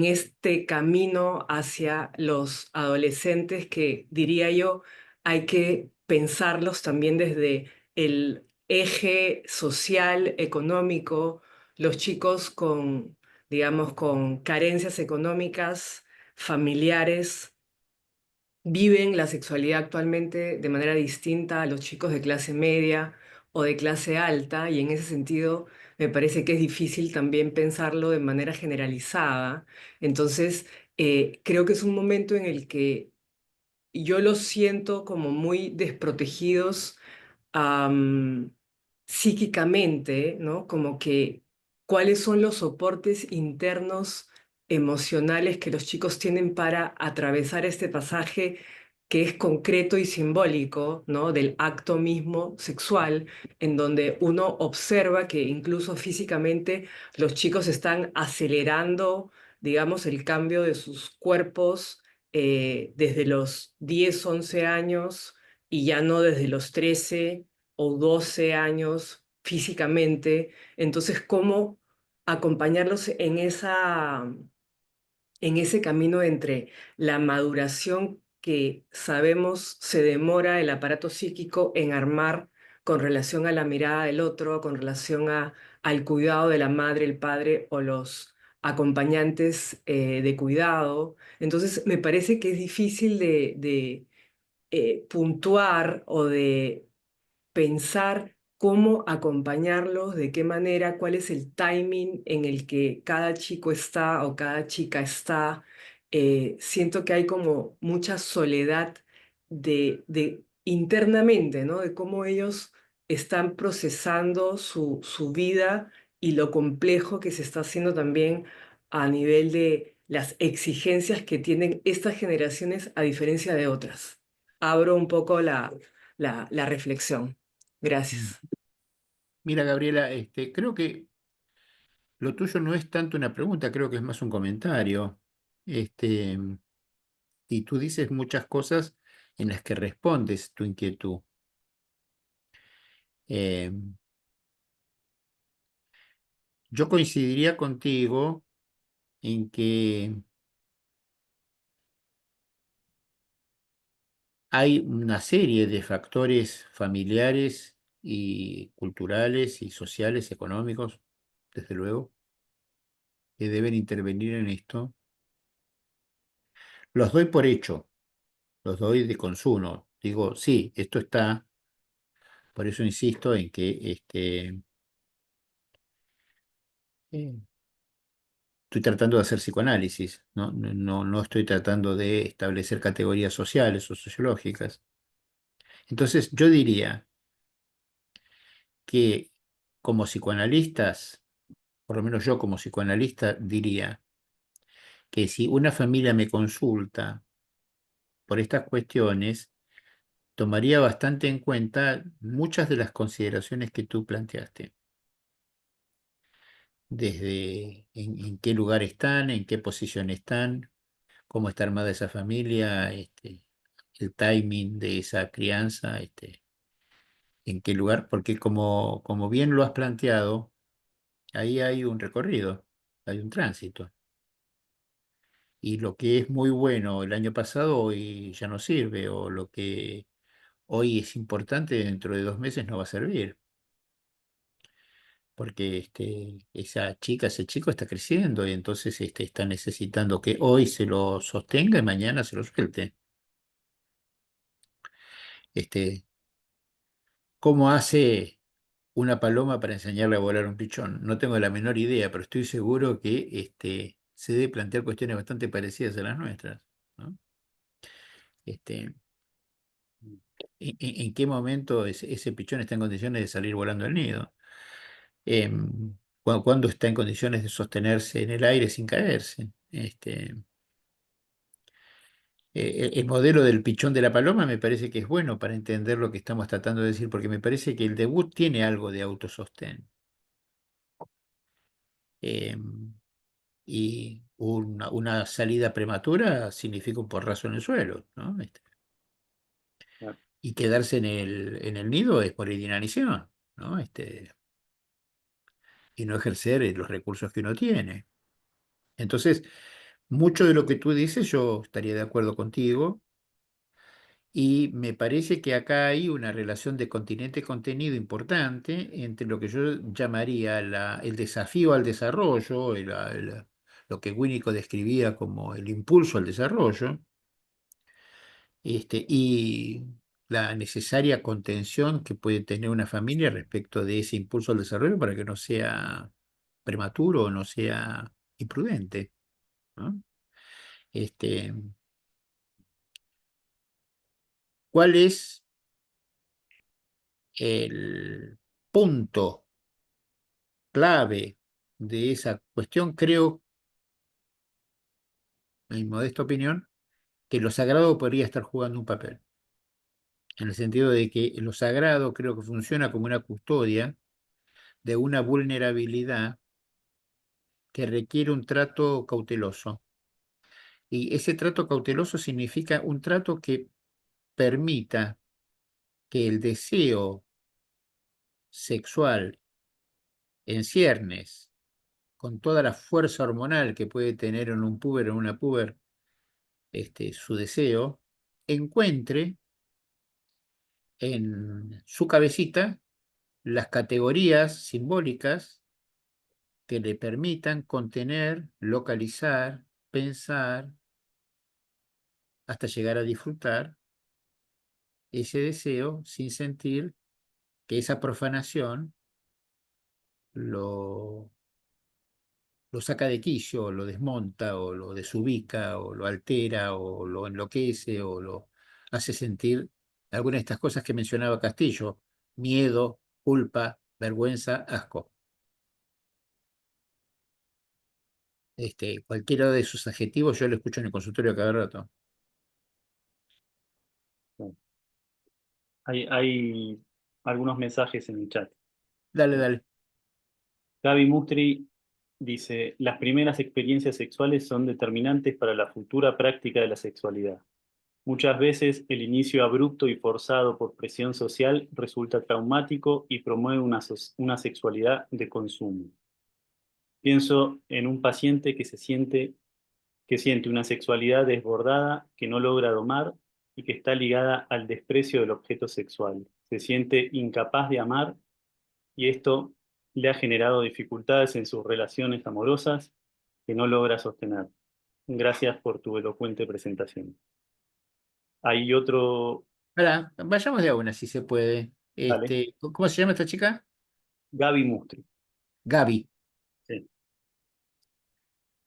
este camino hacia los adolescentes que, diría yo, hay que pensarlos también desde el eje social, económico, los chicos con, digamos, con carencias económicas familiares viven la sexualidad actualmente de manera distinta a los chicos de clase media o de clase alta, y en ese sentido me parece que es difícil también pensarlo de manera generalizada. Entonces, creo que es un momento en el que yo los siento como muy desprotegidos am, psíquicamente, ¿no? Como que cuáles son los soportes internos emocionales que los chicos tienen para atravesar este pasaje que es concreto y simbólico, ¿no? Del acto mismo sexual, en donde uno observa que incluso físicamente los chicos están acelerando, digamos, el cambio de sus cuerpos desde los 10 11 años y ya no desde los 13 o 12 años físicamente. Entonces, ¿cómo acompañarlos en ese camino entre la maduración que sabemos se demora el aparato psíquico en armar con relación a la mirada del otro, con relación al cuidado de la madre, el padre o los acompañantes de cuidado? Entonces, me parece que es difícil de puntuar o de pensar cómo acompañarlos, de qué manera, cuál es el timing en el que cada chico está o cada chica está. Siento que hay como mucha soledad de internamente, ¿no? De cómo ellos están procesando su vida y lo complejo que se está haciendo también a nivel de las exigencias que tienen estas generaciones a diferencia de otras. Abro un poco la reflexión. Mm. Gracias. Mira, Gabriela, creo que lo tuyo no es tanto una pregunta, creo que es más un comentario. Este, y tú dices muchas cosas en las que respondes tu inquietud. Eh, yo coincidiría contigo en que hay una serie de factores familiares y culturales y sociales, económicos, desde luego, que deben intervenir en esto. Los doy por hecho, los doy de consumo. Digo, sí, esto está, por eso insisto en que eh, estoy tratando de hacer psicoanálisis, no estoy tratando de establecer categorías sociales o sociológicas. Entonces, yo diría que como psicoanalistas, por lo menos yo como psicoanalista diría que si una familia me consulta por estas cuestiones, tomaría bastante en cuenta muchas de las consideraciones que tú planteaste, desde en qué lugar están, en qué posición están, cómo está armada esa familia, el timing de esa crianza, en qué lugar, porque como bien lo has planteado, ahí hay un recorrido, hay un tránsito. Y lo que es muy bueno el año pasado hoy ya no sirve, o lo que hoy es importante dentro de 2 meses no va a servir, porque esa chica, ese chico está creciendo y entonces está necesitando que hoy se lo sostenga y mañana se lo suelte. Este, ¿Cómo hace una paloma para enseñarle a volar un pichón? No tengo la menor idea, pero estoy seguro que se debe plantear cuestiones bastante parecidas a las nuestras, ¿no? Este, ¿En qué momento ese pichón está en condiciones de salir volando del nido? ¿Cuándo está en condiciones de sostenerse en el aire sin caerse? El modelo del pichón de la paloma me parece que es bueno para entender lo que estamos tratando de decir, porque me parece que el debut tiene algo de autosostén. Em, y una salida prematura significa un porrazo en el suelo, ¿no? Claro. Y quedarse en el nido es morir de inanición, ¿no? Y no ejercer los recursos que uno tiene. Entonces, mucho de lo que tú dices yo estaría de acuerdo contigo, y me parece que acá hay una relación de continente-contenido importante entre lo que yo llamaría el desafío al desarrollo, lo que Winnicott describía como el impulso al desarrollo, y la necesaria contención que puede tener una familia respecto de ese impulso al desarrollo para que no sea prematuro o no sea imprudente, ¿no? Este, ¿Cuál es el punto clave de esa cuestión? Creo, en mi modesta opinión, que lo sagrado podría estar jugando un papel, en el sentido de que lo sagrado creo que funciona como una custodia de una vulnerabilidad que requiere un trato cauteloso. Y ese trato cauteloso significa un trato que permita que el deseo sexual en ciernes, con toda la fuerza hormonal que puede tener en un puber o en una puber, su deseo, encuentre en su cabecita las categorías simbólicas que le permitan contener, localizar, pensar, hasta llegar a disfrutar ese deseo sin sentir que esa profanación lo, lo saca de quicio, lo desmonta, o lo desubica, o lo altera, o lo enloquece, o lo hace sentir algunas de estas cosas que mencionaba Castillo: miedo, culpa, vergüenza, asco. Cualquiera de esos adjetivos yo lo escucho en el consultorio cada rato. Claro. Hay algunos mensajes en el chat. Dale, dale. Gaby Mustri dice, las primeras experiencias sexuales son determinantes para la futura práctica de la sexualidad. Muchas veces el inicio abrupto y forzado por presión social resulta traumático y promueve una sexualidad de consumo. Pienso en un paciente que siente una sexualidad desbordada, que no logra domar y que está ligada al desprecio del objeto sexual. Se siente incapaz de amar y esto le ha generado dificultades en sus relaciones amorosas que no logra sostener. Gracias por tu elocuente presentación. Hay otro, Ahora, vayamos de a una si se puede. dale, ¿Cómo se llama esta chica? Gaby Mustri. Gaby. Sí,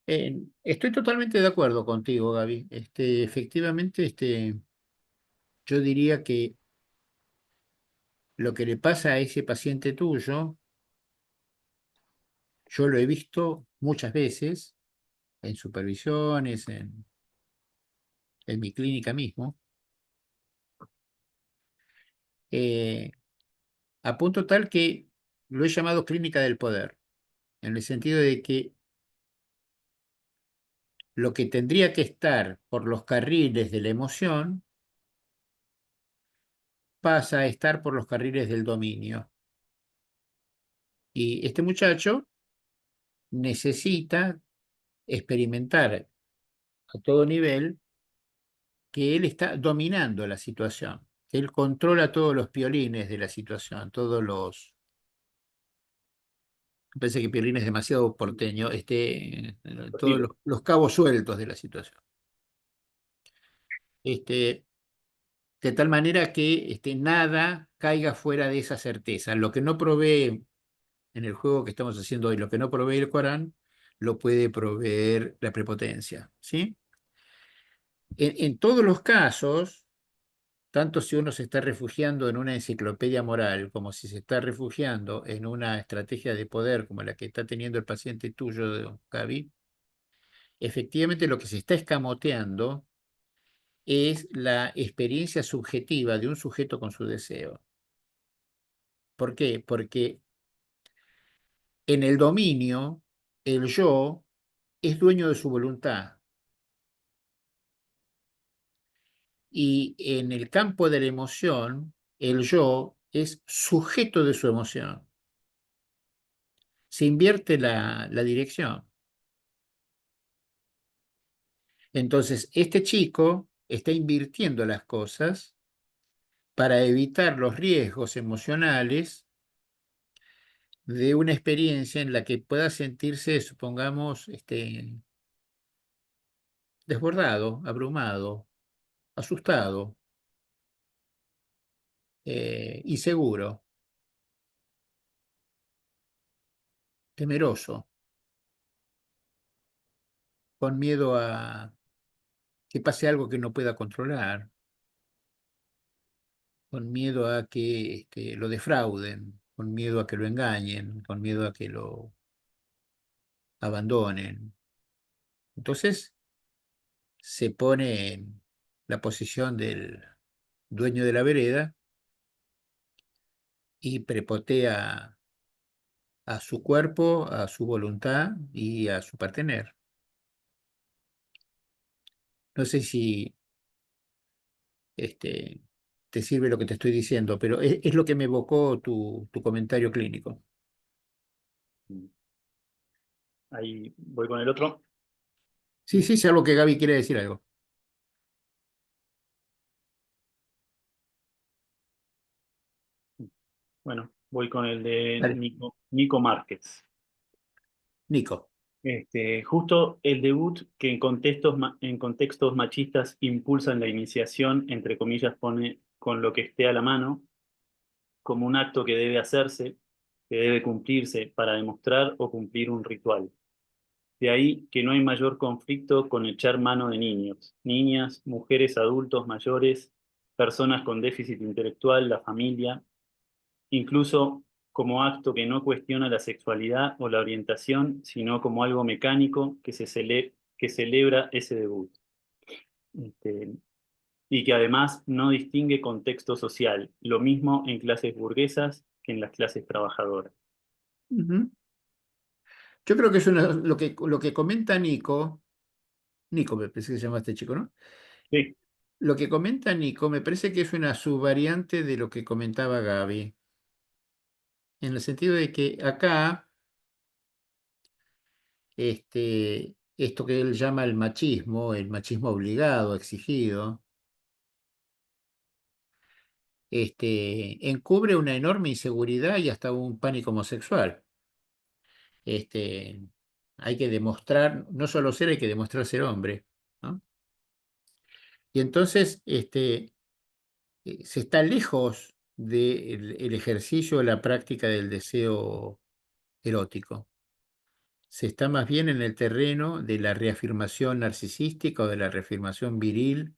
Estoy totalmente de acuerdo contigo, Gaby. Efectivamente, yo diría que lo que le pasa a ese paciente tuyo, yo lo he visto muchas veces en supervisiones, en mi clínica mismo, a punto tal que lo he llamado clínica del poder, en el sentido de que lo que tendría que estar por los carriles de la emoción pasa a estar por los carriles del dominio. Y este muchacho necesita experimentar a todo nivel que él está dominando la situación, que él controla todos los piolines de la situación, me parece que piolín es demasiado porteño, Los todos hilos. los cabos sueltos de la situación. Este, de tal manera que nada caiga fuera de esa certeza. Lo que no provee en el juego que estamos haciendo hoy, lo que no provee el Corán, lo puede proveer la prepotencia, ¿sí? En todos los casos, tanto si uno se está refugiando en una enciclopedia moral, como si se está refugiando en una estrategia de poder como la que está teniendo el paciente tuyo, Gaby, efectivamente lo que se está escamoteando es la experiencia subjetiva de un sujeto con su deseo. ¿Por qué? Porque en el dominio, el yo es dueño de su voluntad. Y en el campo de la emoción, el yo es sujeto de su emoción. Se invierte la dirección. Entonces, este chico está invirtiendo las cosas para evitar los riesgos emocionales de una experiencia en la que pueda sentirse, supongamos, desbordado, abrumado, asustado, inseguro, temeroso, con miedo a que pase algo que no pueda controlar, con miedo a que lo defrauden, con miedo a que lo engañen, con miedo a que lo abandonen. Entonces se pone en la posición del dueño de la vereda y prepotea a su cuerpo, a su voluntad y a su partener. No sé si te sirve lo que te estoy diciendo, pero es lo que me evocó tu comentario clínico. Ahí voy con el otro. Sí, sí, es algo que Gaby quiere decir algo. Bueno, voy con el de Dale, Nico Márquez. Nico. Justo el debut que en contextos machistas impulsan la iniciación, entre comillas, pone con lo que esté a la mano, como un acto que debe hacerse, que debe cumplirse para demostrar o cumplir un ritual. De ahí que no hay mayor conflicto con echar mano de niños, niñas, mujeres, adultos, mayores, personas con déficit intelectual, la familia, incluso como acto que no cuestiona la sexualidad o la orientación, sino como algo mecánico que celebra ese debut. Este, y que además no distingue contexto social, lo mismo en clases burguesas que en las clases trabajadoras. Ujú. Yo creo que es lo que comenta Nico me parece que se llama este chico, ¿no? Sí, Lo que comenta Nico me parece que es una subvariante de lo que comentaba Gaby, en el sentido de que acá, esto que él llama el machismo obligado, exigido, encubre una enorme inseguridad y hasta un pánico homosexual. Este, hay que demostrar, no solo ser, hay que demostrar ser hombre, ¿no? Y entonces, se está lejos del el ejercicio o la práctica del deseo erótico. Se está más bien en el terreno de la reafirmación narcisística o de la reafirmación viril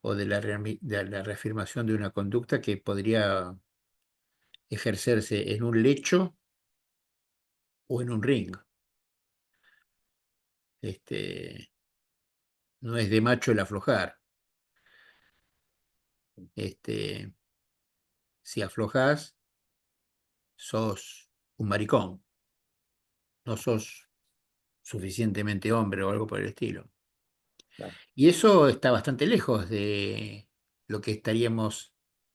o de la reafirmación de una conducta que podría ejercerse en un lecho o en un ring. No es de macho el aflojar. Si aflojas, sos un maricón, no sos suficientemente hombre o algo por el estilo. Claro. Y eso está bastante lejos de lo que estaríamos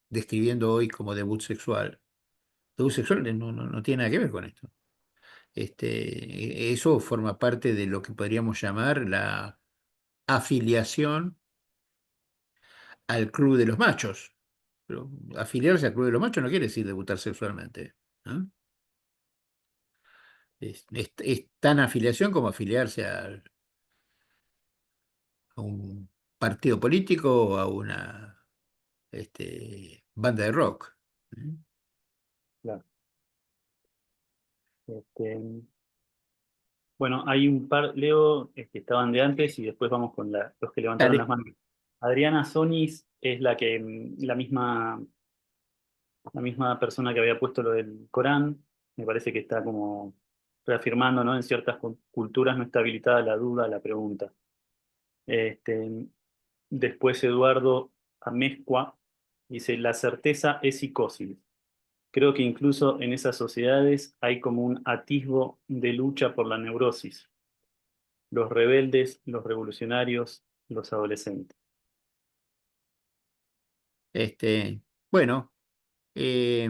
describiendo hoy como debut sexual. Debut sexual no tiene nada que ver con esto. Eso forma parte de lo que podríamos llamar la afiliación al club de los machos. Pero afiliarse al club de los machos no quiere decir debutar sexualmente, ¿no? Es tan afiliación como afiliarse a un partido político o a una banda de rock. ¿Mm? Claro. Bueno, hay un par, Leo, que estaban de antes y después vamos con los que levantaron las Dale. manos. Adriana Sonis es la misma persona que había puesto lo del Corán. Me parece que está como reafirmando, ¿no? En ciertas culturas no está habilitada la duda, la pregunta. Este, Después Eduardo Amezcua dice, la certeza es psicosis. Creo que incluso en esas sociedades hay como un atisbo de lucha por la neurosis. Los rebeldes, los revolucionarios, los adolescentes. Bueno, eh,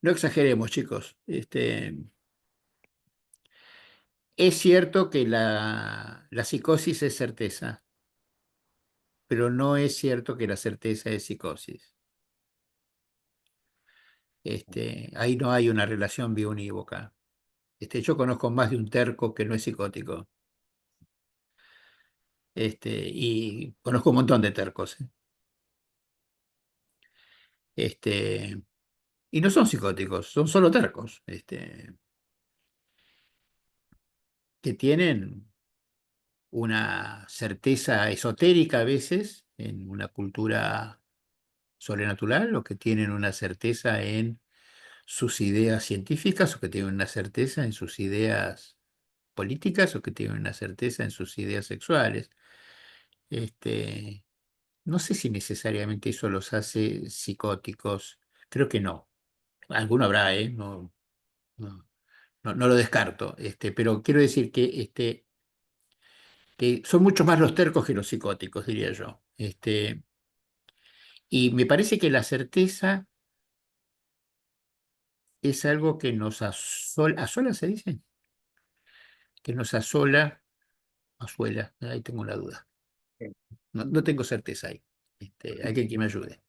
no exageremos, chicos. Es cierto que la psicosis es certeza, pero no es cierto que la certeza es psicosis. Ahí no hay una relación biunívoca. Yo conozco más de un terco que no es psicótico. Y conozco un montón de tercos. Y no son psicóticos, son solo tercos. Que tienen una certeza esotérica a veces en una cultura sobrenatural, o que tienen una certeza en sus ideas científicas, o que tienen una certeza en sus ideas políticas, o que tienen una certeza en sus ideas sexuales. Este, no sé si necesariamente eso los hace psicóticos, creo que no. Alguno habrá, ¿eh? No, no lo descarto, pero quiero decir que son mucho más los tercos que los psicóticos, diría yo. Y me parece que la certeza es algo que nos asola, ¿se dice? Que nos azuela, ahí tengo una duda. No tengo certeza ahí. Alguien que me ayude.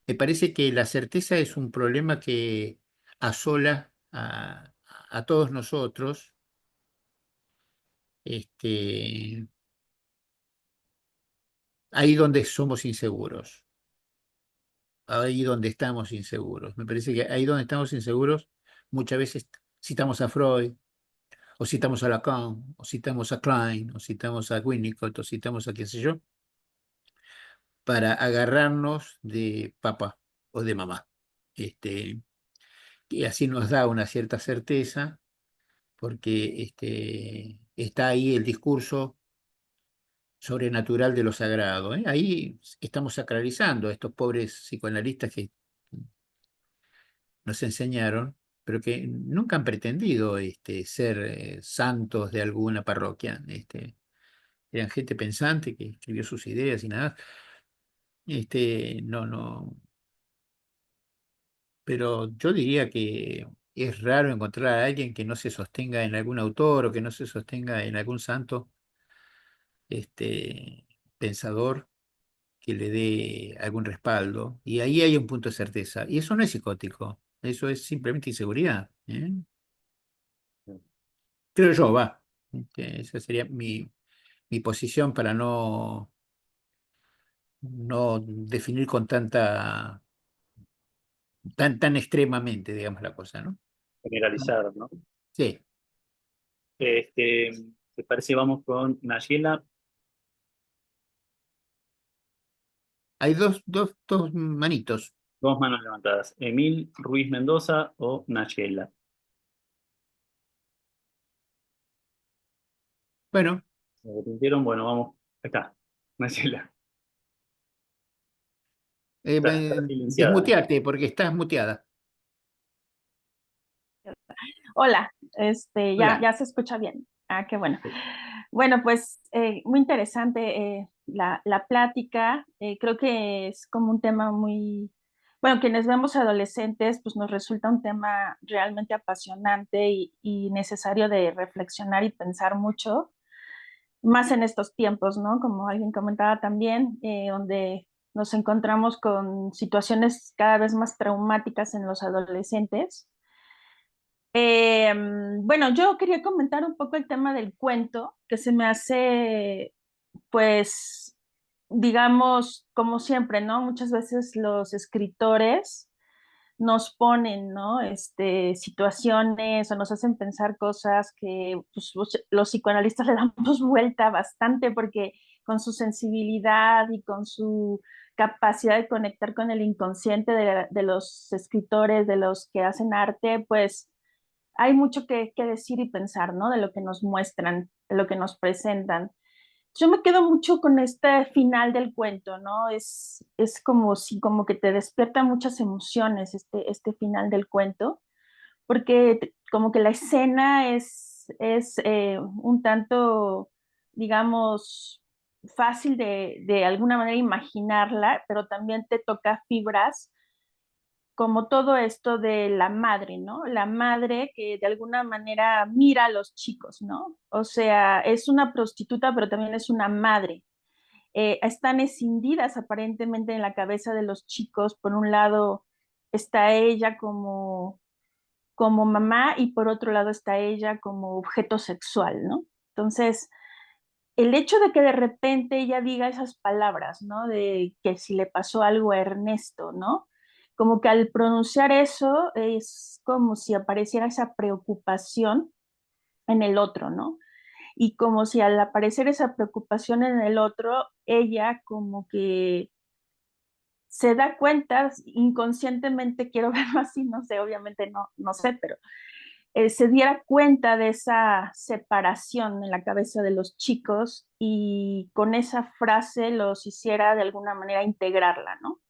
Me parece que la certeza es un problema que asola a todos nosotros. Ahí donde somos inseguros, ahí donde estamos inseguros. Me parece que ahí donde estamos inseguros, muchas veces citamos a Freud, o citamos a Lacan, o citamos a Klein, o citamos a Winnicott, o citamos a qué sé yo, para agarrarnos de papá o de mamá. Y así nos da una cierta certeza, porque está ahí el discurso sobrenatural de lo sagrado, ¿eh? Ahí estamos sacralizando a estos pobres psicoanalistas que nos enseñaron, pero que nunca han pretendido ser santos de alguna parroquia. Eran gente pensante que escribió sus ideas y nada. No, pero yo diría que es raro encontrar a alguien que no se sostenga en algún autor, o que no se sostenga en algún santo pensador que le dé algún respaldo. Y ahí hay un punto de certeza. Y eso no es psicótico, eso es simplemente inseguridad, ¿eh? Creo yo, va. Esa sería mi posición para no definir con tan extremamente, digamos, la cosa, ¿no? Generalizar, ¿no? Sí, Este, ¿Te parece? Vamos con Nayela. hay dos manitos. Dos manos levantadas. Emil Ruiz Mendoza o Nayela. Bueno, ¿Me repitieron? Bueno, vamos. Acá. Marcela. Está silenciada. Desmuteate porque estás muteada. Hola, Hola. ya se escucha bien. Ah, qué bueno. Bueno, pues muy interesante la plática. Creo que es como un tema muy, bueno, quienes vemos adolescentes, pues nos resulta un tema realmente apasionante y necesario de reflexionar y pensar mucho, más en estos tiempos, ¿no? Como alguien comentaba también, donde nos encontramos con situaciones cada vez más traumáticas en los adolescentes. Bueno, yo quería comentar un poco el tema del cuento, que se me hace, pues, digamos, como siempre, ¿no? Muchas veces los escritores nos ponen, ¿no? Situaciones o nos hacen pensar cosas que pues, los psicoanalistas le damos vuelta bastante porque con su sensibilidad y con su capacidad de conectar con el inconsciente de los escritores, de los que hacen arte, pues hay mucho que decir y pensar, ¿no? De lo que nos muestran, de lo que nos presentan. Yo me quedo mucho con este final del cuento, ¿no? Es como si como que te despierta muchas emociones este final del cuento, porque como que la escena es un tanto, digamos, fácil de alguna manera imaginarla, pero también te toca fibras como todo esto de la madre, ¿no? La madre que de alguna manera mira a los chicos, ¿no? O sea, es una prostituta, pero también es una madre. Están escindidas aparentemente en la cabeza de los chicos. Por un lado está ella como mamá y por otro lado está ella como objeto sexual, ¿no? Entonces, el hecho de que de repente ella diga esas palabras, ¿no? De que si le pasó algo a Ernesto, ¿no? Como que al pronunciar eso es como si apareciera esa preocupación en el otro, ¿no? Y como si al aparecer esa preocupación en el otro, ella como que se da cuenta inconscientemente, quiero verlo así, no sé, obviamente no sé, pero se diera cuenta de esa separación en la cabeza de los chicos y con esa frase los hiciera de alguna manera integrarla, ¿no?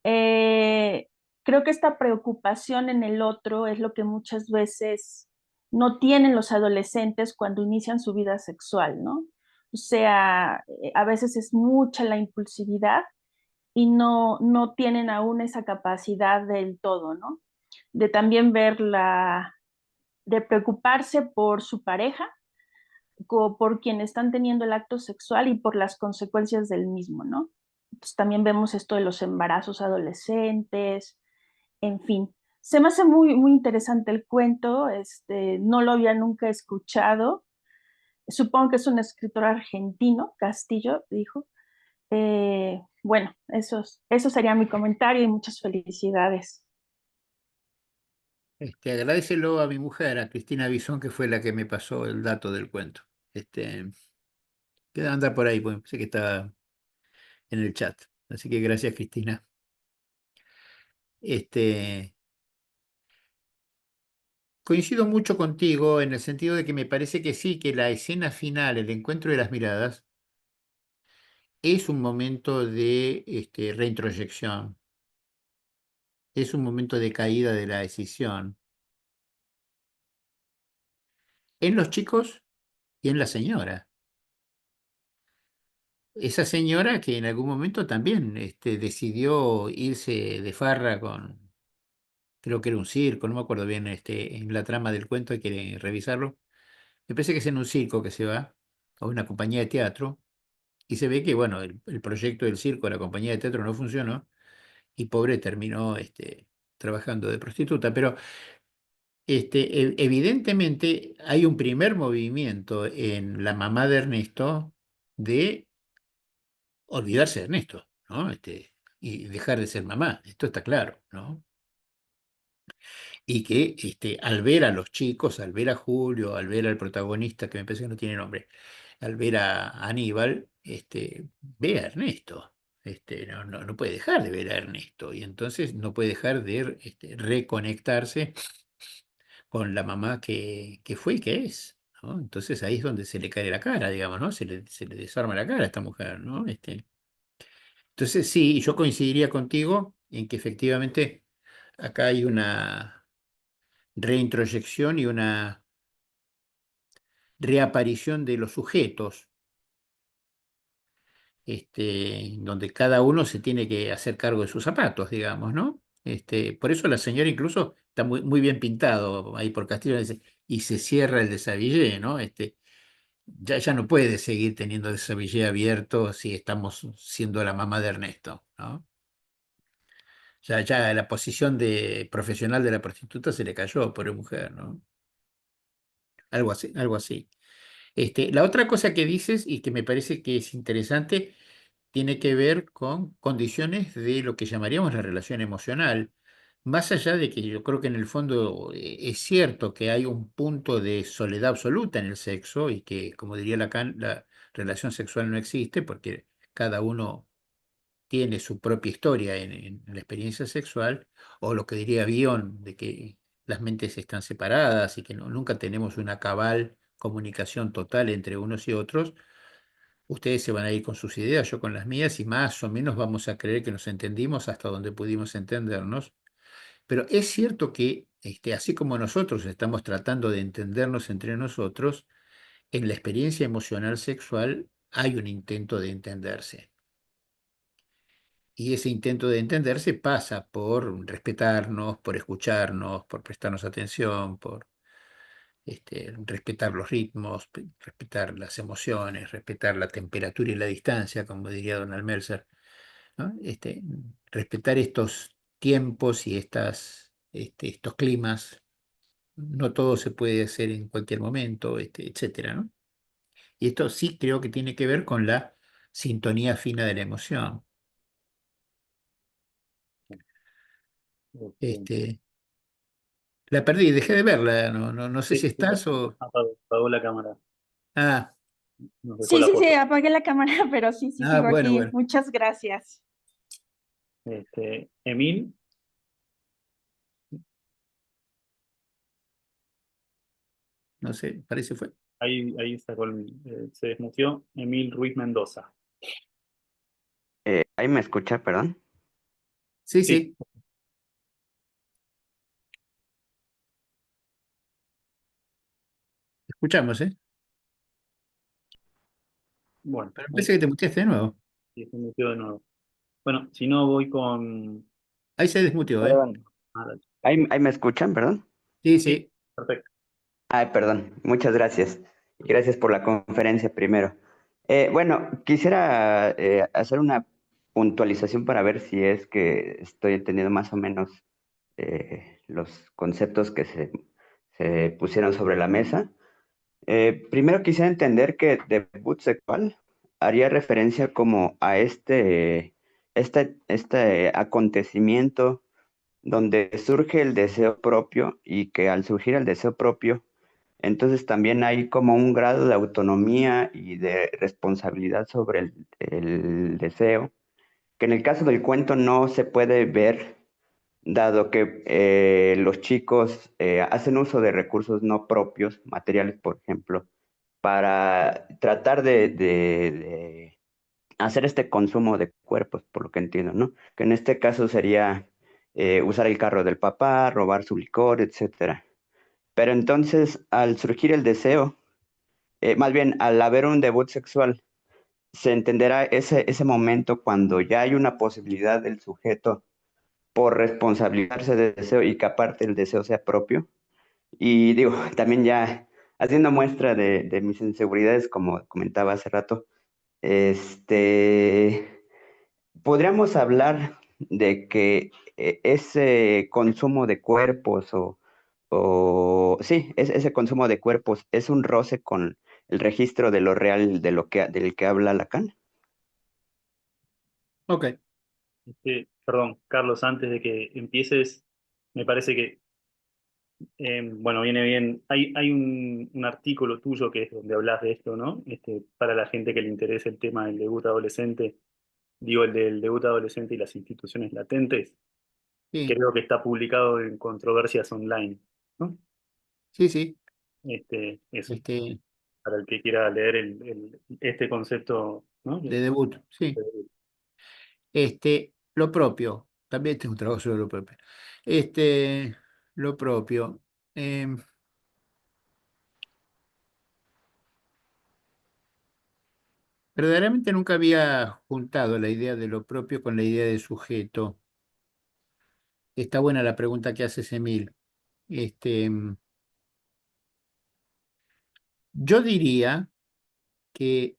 Eh, Creo que esta preocupación en el otro es lo que muchas veces no tienen los adolescentes cuando inician su vida sexual, ¿no? O sea, a veces es mucha la impulsividad y no tienen aún esa capacidad del todo, ¿no? De también ver de preocuparse por su pareja, por quien están teniendo el acto sexual y por las consecuencias del mismo, ¿no? Entonces, también vemos esto de los embarazos adolescentes, en fin. Se me hace muy interesante el cuento, no lo había nunca escuchado. Supongo que es un escritor argentino, Castillo, dijo. Bueno, eso sería mi comentario y muchas felicidades. Agradecelo a mi mujer, a Cristina Bisón, que fue la que me pasó el dato del cuento. Queda andar por ahí, pues sé que está en el chat. Así que gracias, Cristina. Coincido mucho contigo en el sentido de que me parece que sí, que la escena final, el encuentro de las miradas, es un momento de reintroyección, es un momento de caída de la decisión en los chicos y en la señora. Esa señora que en algún momento también decidió irse de farra con, creo que era un circo, no me acuerdo bien en la trama del cuento, hay que revisarlo. Me parece que es en un circo que se va, o una compañía de teatro, y se ve que, bueno, el proyecto del circo, la compañía de teatro no funcionó, y pobre terminó trabajando de prostituta. Pero evidentemente hay un primer movimiento en la mamá de Ernesto de olvidarse de Ernesto, ¿no? Y dejar de ser mamá, esto está claro, ¿no? Y que al ver a los chicos, al ver a Julio, al ver al protagonista, que me parece que no tiene nombre, al ver a Aníbal, ve a Ernesto. No puede dejar de ver a Ernesto y entonces no puede dejar de reconectarse con la mamá que fue y que es. ¿no? Entonces ahí es donde se le cae la cara, digamos, ¿no? Se le desarma la cara a esta mujer, ¿no? Entonces sí, yo coincidiría contigo en que efectivamente acá hay una reintroyección y una reaparición de los sujetos, donde cada uno se tiene que hacer cargo de sus zapatos, digamos, ¿no? Por eso la señora incluso está muy, muy bien pintado ahí por Castillo, dice, y se cierra el desabillé, ¿no? Ya no puede seguir teniendo desabillé abierto si estamos siendo la mamá de Ernesto, ¿no? Ya la posición de profesional de la prostituta se le cayó, pobre mujer, ¿no? Algo así, algo así. La otra cosa que dices y que me parece que es interesante tiene que ver con condiciones de lo que llamaríamos la relación emocional. Más allá de que yo creo que en el fondo es cierto que hay un punto de soledad absoluta en el sexo y que, como diría Lacan, la relación sexual no existe porque cada uno tiene su propia historia en la experiencia sexual, o lo que diría Bion, de que las mentes están separadas y que nunca tenemos una cabal comunicación total entre unos y otros. Ustedes se van a ir con sus ideas, yo con las mías, y más o menos vamos a creer que nos entendimos hasta donde pudimos entendernos. Pero es cierto que, así como nosotros estamos tratando de entendernos entre nosotros, en la experiencia emocional sexual hay un intento de entenderse. Y ese intento de entenderse pasa por respetarnos, por escucharnos, por prestarnos atención, por respetar los ritmos, respetar las emociones, respetar la temperatura y la distancia, como diría Donald Meltzer, ¿no? Respetar estos tiempos y estos climas. No todo se puede hacer en cualquier momento, etcétera, ¿no? Y esto sí creo que tiene que ver con la sintonía fina de la emoción. Este, Este, la perdí, dejé de verla, no sé sí, si estás o... apagó la cámara, Ah, nos dejó Sí, la sí, sí, foto. apagué la cámara, pero sí, sí sigo bueno, aquí. bueno. Muchas gracias. Emil, No sé, parece fue. ahí sacó se desmuteó. Emil Ruiz Mendoza. ¿Ahí me escucha, perdón? Sí, Sí, sí, escuchamos, ¿eh? bueno, Pero ahí parece que te muteaste de nuevo. sí, se muteó de nuevo. Bueno, si no voy con... Ahí se desmuteó, ¿eh? Perdón. ah, dale. ¿Ahí me escuchan, perdón? Sí, Sí, sí. perfecto. Ay, perdón, muchas gracias. Y gracias por la conferencia primero. Bueno, quisiera hacer una puntualización para ver si es que estoy entendiendo más o menos los conceptos que se pusieron sobre la mesa. Primero quisiera entender que debut sexual haría referencia como a este acontecimiento donde surge el deseo propio y que al surgir el deseo propio, entonces también hay como un grado de autonomía y de responsabilidad sobre el deseo, que en el caso del cuento no se puede ver, dado que los chicos hacen uso de recursos no propios, materiales, por ejemplo, para tratar de hacer este consumo de cuerpos, por lo que entiendo, ¿no? Que en este caso sería usar el carro del papá, robar su licor, etcétera. Pero entonces, al surgir el deseo, más bien al haber un debut sexual, se entenderá ese momento cuando ya hay una posibilidad del sujeto por responsabilizarse del deseo y que aparte el deseo sea propio. Y digo, también ya haciendo muestra de mis inseguridades, como comentaba hace rato, este, podríamos hablar de que ese consumo de cuerpos sí, ese consumo de cuerpos es un roce con el registro de lo real del que habla Lacan. Ok. Perdón, Carlos, antes de que empieces, me parece que, bueno, viene bien. Hay un artículo tuyo que es donde hablas de esto, ¿no? Para la gente que le interese el tema del debut adolescente, digo, el del debut adolescente y las instituciones latentes. Sí, Creo que está publicado en Controversias Online, ¿no? sí, sí. Eso, Este, para el que quiera leer este concepto, ¿no? de debut, sí. Lo propio, también tengo un trabajo sobre lo propio. Lo propio. em, Verdaderamente nunca había juntado la idea de lo propio con la idea de sujeto. Está buena la pregunta que hace Emil. Yo diría que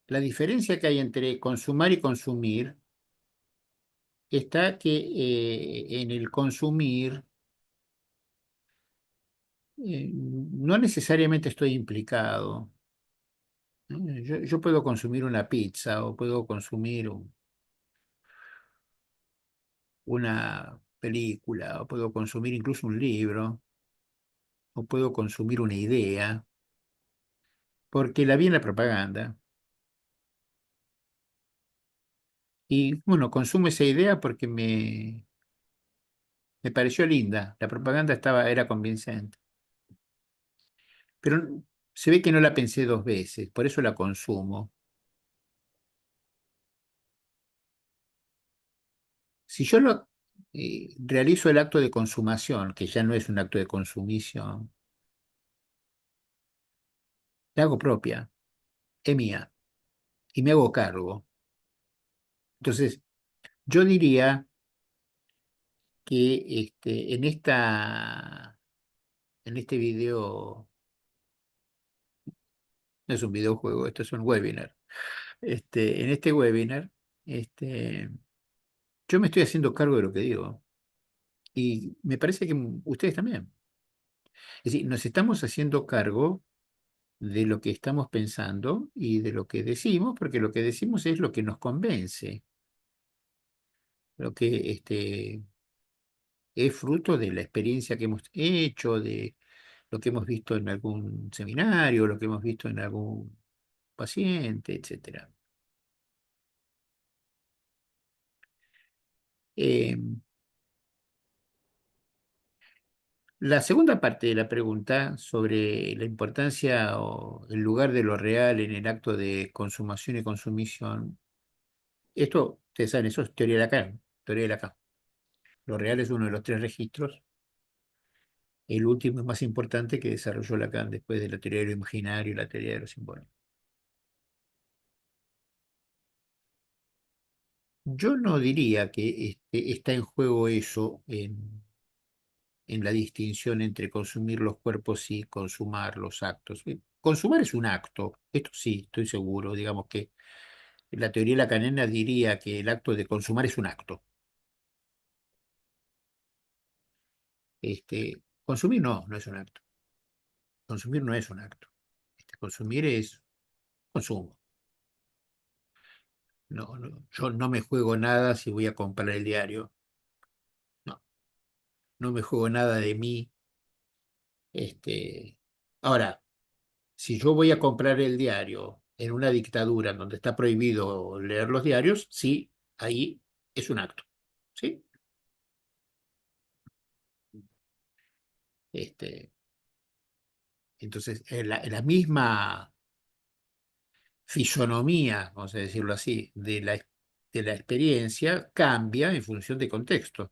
la diferencia que hay entre consumar y consumir está que en el consumir no necesariamente estoy implicado. ¿No? Yo puedo consumir una pizza o puedo consumir una película o puedo consumir incluso un libro o puedo consumir una idea porque la vi en la propaganda. Y bueno, consumo esa idea porque me pareció linda. La propaganda era convincente. Pero se ve que no la pensé dos veces, por eso la consumo. Si yo realizo el acto de consumación, que ya no es un acto de consumición, la hago propia, es mía, y me hago cargo. Entonces, yo diría que en este video, no es un videojuego, esto es un webinar. En este webinar, este, yo me estoy haciendo cargo de lo que digo. Y me parece que ustedes también. Es decir, nos estamos haciendo cargo de lo que estamos pensando y de lo que decimos, porque lo que decimos es lo que nos convence, lo que es fruto de la experiencia que hemos hecho, de lo que hemos visto en algún seminario, lo que hemos visto en algún paciente, etcétera. Eh, la segunda parte de la pregunta sobre la importancia o el lugar de lo real en el acto de consumación y consumición, esto, ustedes saben, eso es teoría de Lacan, teoría de Lacan. Lo real es uno de los tres registros. El último es más importante que desarrolló Lacan después de la teoría de lo imaginario y la teoría de lo simbólico. Yo no diría que está en juego eso en la distinción entre consumir los cuerpos y consumar los actos. Consumar es un acto, esto sí, estoy seguro. Digamos que la teoría lacaniana diría que el acto de consumar es un acto. Consumir no es un acto. Consumir no es un acto. Consumir es consumo. Yo no me juego nada si voy a comprar el diario. No, no me juego nada de mí. Ahora, si yo voy a comprar el diario en una dictadura en donde está prohibido leer los diarios, sí, ahí es un acto. ¿Sí? Entonces, en la misma fisonomía, vamos a decirlo así, de la experiencia cambia en función de contexto.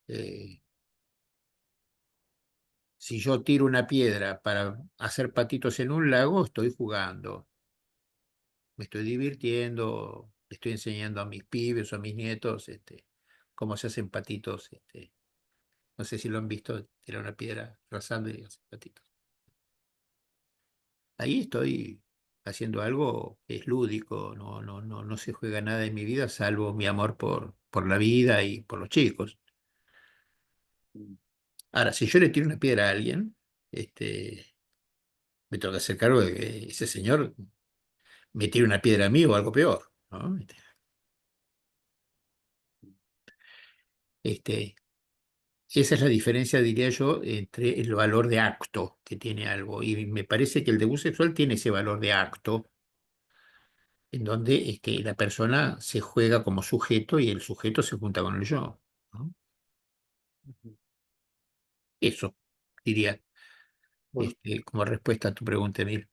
Eh, Si yo tiro una piedra para hacer patitos en un lago, estoy jugando, me estoy divirtiendo, le estoy enseñando a mis pibes o a mis nietos cómo se hacen patitos. No sé si lo han visto, tirar una piedra rasando y hacer patitos. Ahí estoy haciendo algo que es lúdico, no se juega nada en mi vida salvo mi amor por la vida y por los chicos. Ahora, si yo le tiro una piedra a alguien, me tengo que hacer cargo de que ese señor me tire una piedra a mí o algo peor, ¿no? Este, Esa es la diferencia, diría yo, entre el valor de acto que tiene algo. Y me parece que el debut sexual tiene ese valor de acto, en donde la persona se juega como sujeto y el sujeto se junta con el yo, ¿no? Eso, diría, Bueno, como respuesta a tu pregunta, Emil.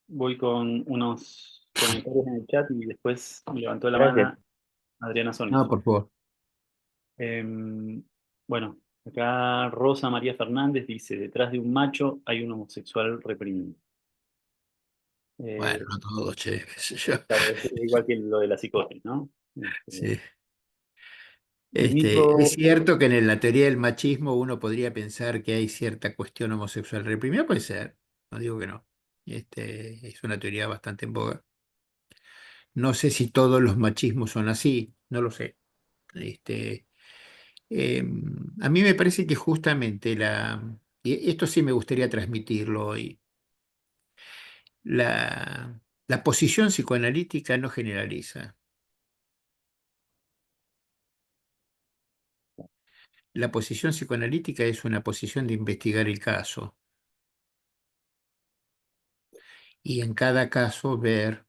voy con unos comentarios en el chat y después me levantó la Gracias. mano Adriana Sonis. No, por favor. Bueno, acá Rosa María Fernández dice, detrás de un macho hay un homosexual reprimido. Bueno, no todo, che, qué sé yo. Claro, es igual que lo de la psicosis, ¿no? Sí. Y Es Nico, cierto que en la teoría del machismo uno podría pensar que hay cierta cuestión homosexual reprimida, puede ser, no digo que no. Es una teoría bastante en boga. No sé si todos los machismos son así, no lo sé. Este, eh, a mí me parece que justamente y esto sí me gustaría transmitirlo hoy, la posición psicoanalítica no generaliza. La posición psicoanalítica es una posición de investigar el caso y en cada caso ver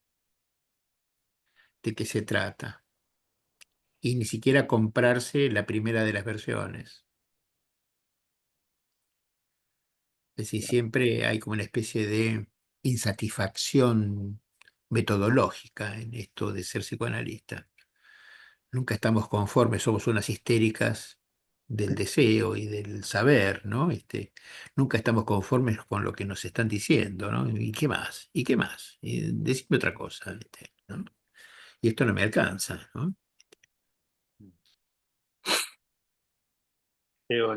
de qué se trata y ni siquiera comprarse la primera de las versiones. Es decir, siempre hay como una especie de insatisfacción metodológica en esto de ser psicoanalista. Nunca estamos conformes, somos unas histéricas del deseo y del saber, ¿no? Nunca estamos conformes con lo que nos están diciendo, ¿no? ¿Y qué más? ¿Y qué más? Y decime otra cosa, ¿viste? ¿No? Y esto no me alcanza, ¿no? Leo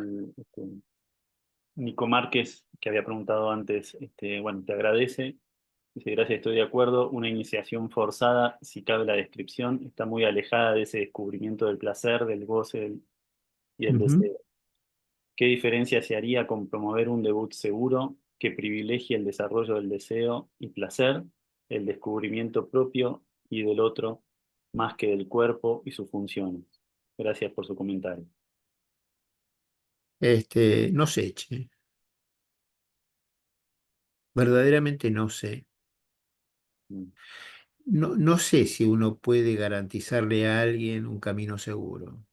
Nico Márquez, que había preguntado antes, bueno, te agradece. Dice, gracias, estoy de acuerdo. Una iniciación forzada, si cabe la descripción, está muy alejada de ese descubrimiento del placer, del goce y el Ujú. deseo. ¿Qué diferencia se haría con promover un debut seguro que privilegie el desarrollo del deseo y placer, el descubrimiento propio y del otro, más que del cuerpo y sus funciones? Gracias por su comentario. No sé, che. Verdaderamente no sé. Mm, No, no sé si uno puede garantizarle a alguien un camino seguro.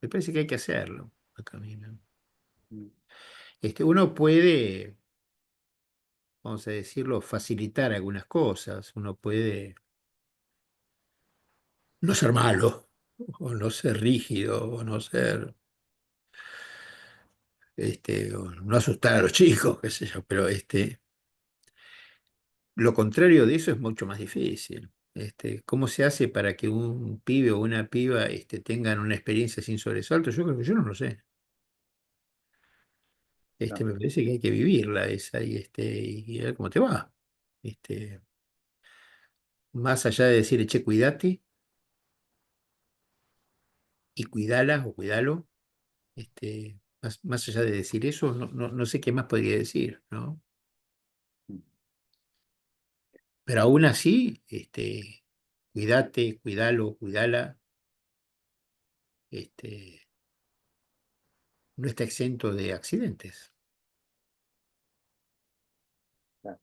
Me parece que hay que hacerlo, el camino. mm, Uno puede, vamos a decirlo, facilitar algunas cosas. Uno puede no ser malo, o no ser rígido, o no ser, o no asustar a los chicos, qué sé yo, pero lo contrario de eso es mucho más difícil. ¿Cómo se hace para que un pibe o una piba tengan una experiencia sin sobresaltos? Yo creo que yo no lo sé. claro, Me parece que hay que vivirla esa y ver cómo te va. Más allá de decir, che, cuídate y cuidala o cuidalo, más allá de decir eso, no sé qué más podría decir, ¿no? mm, Pero aún así, cuídate, cuídalo, cuídala, este, no está exento de accidentes. claro.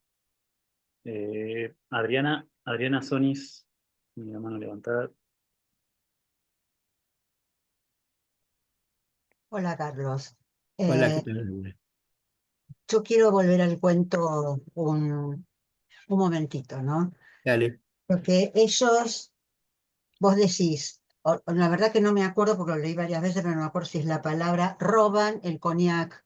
Adriana Sonis, mi mano levantada. Hola Carlos. Hola, ¿qué Eh, tal? yo quiero volver al cuento un momentito, ¿no? Dale, Porque ellos, vos decís, la verdad que no me acuerdo porque lo leí varias veces, pero no me acuerdo si es la palabra, roban el cognac.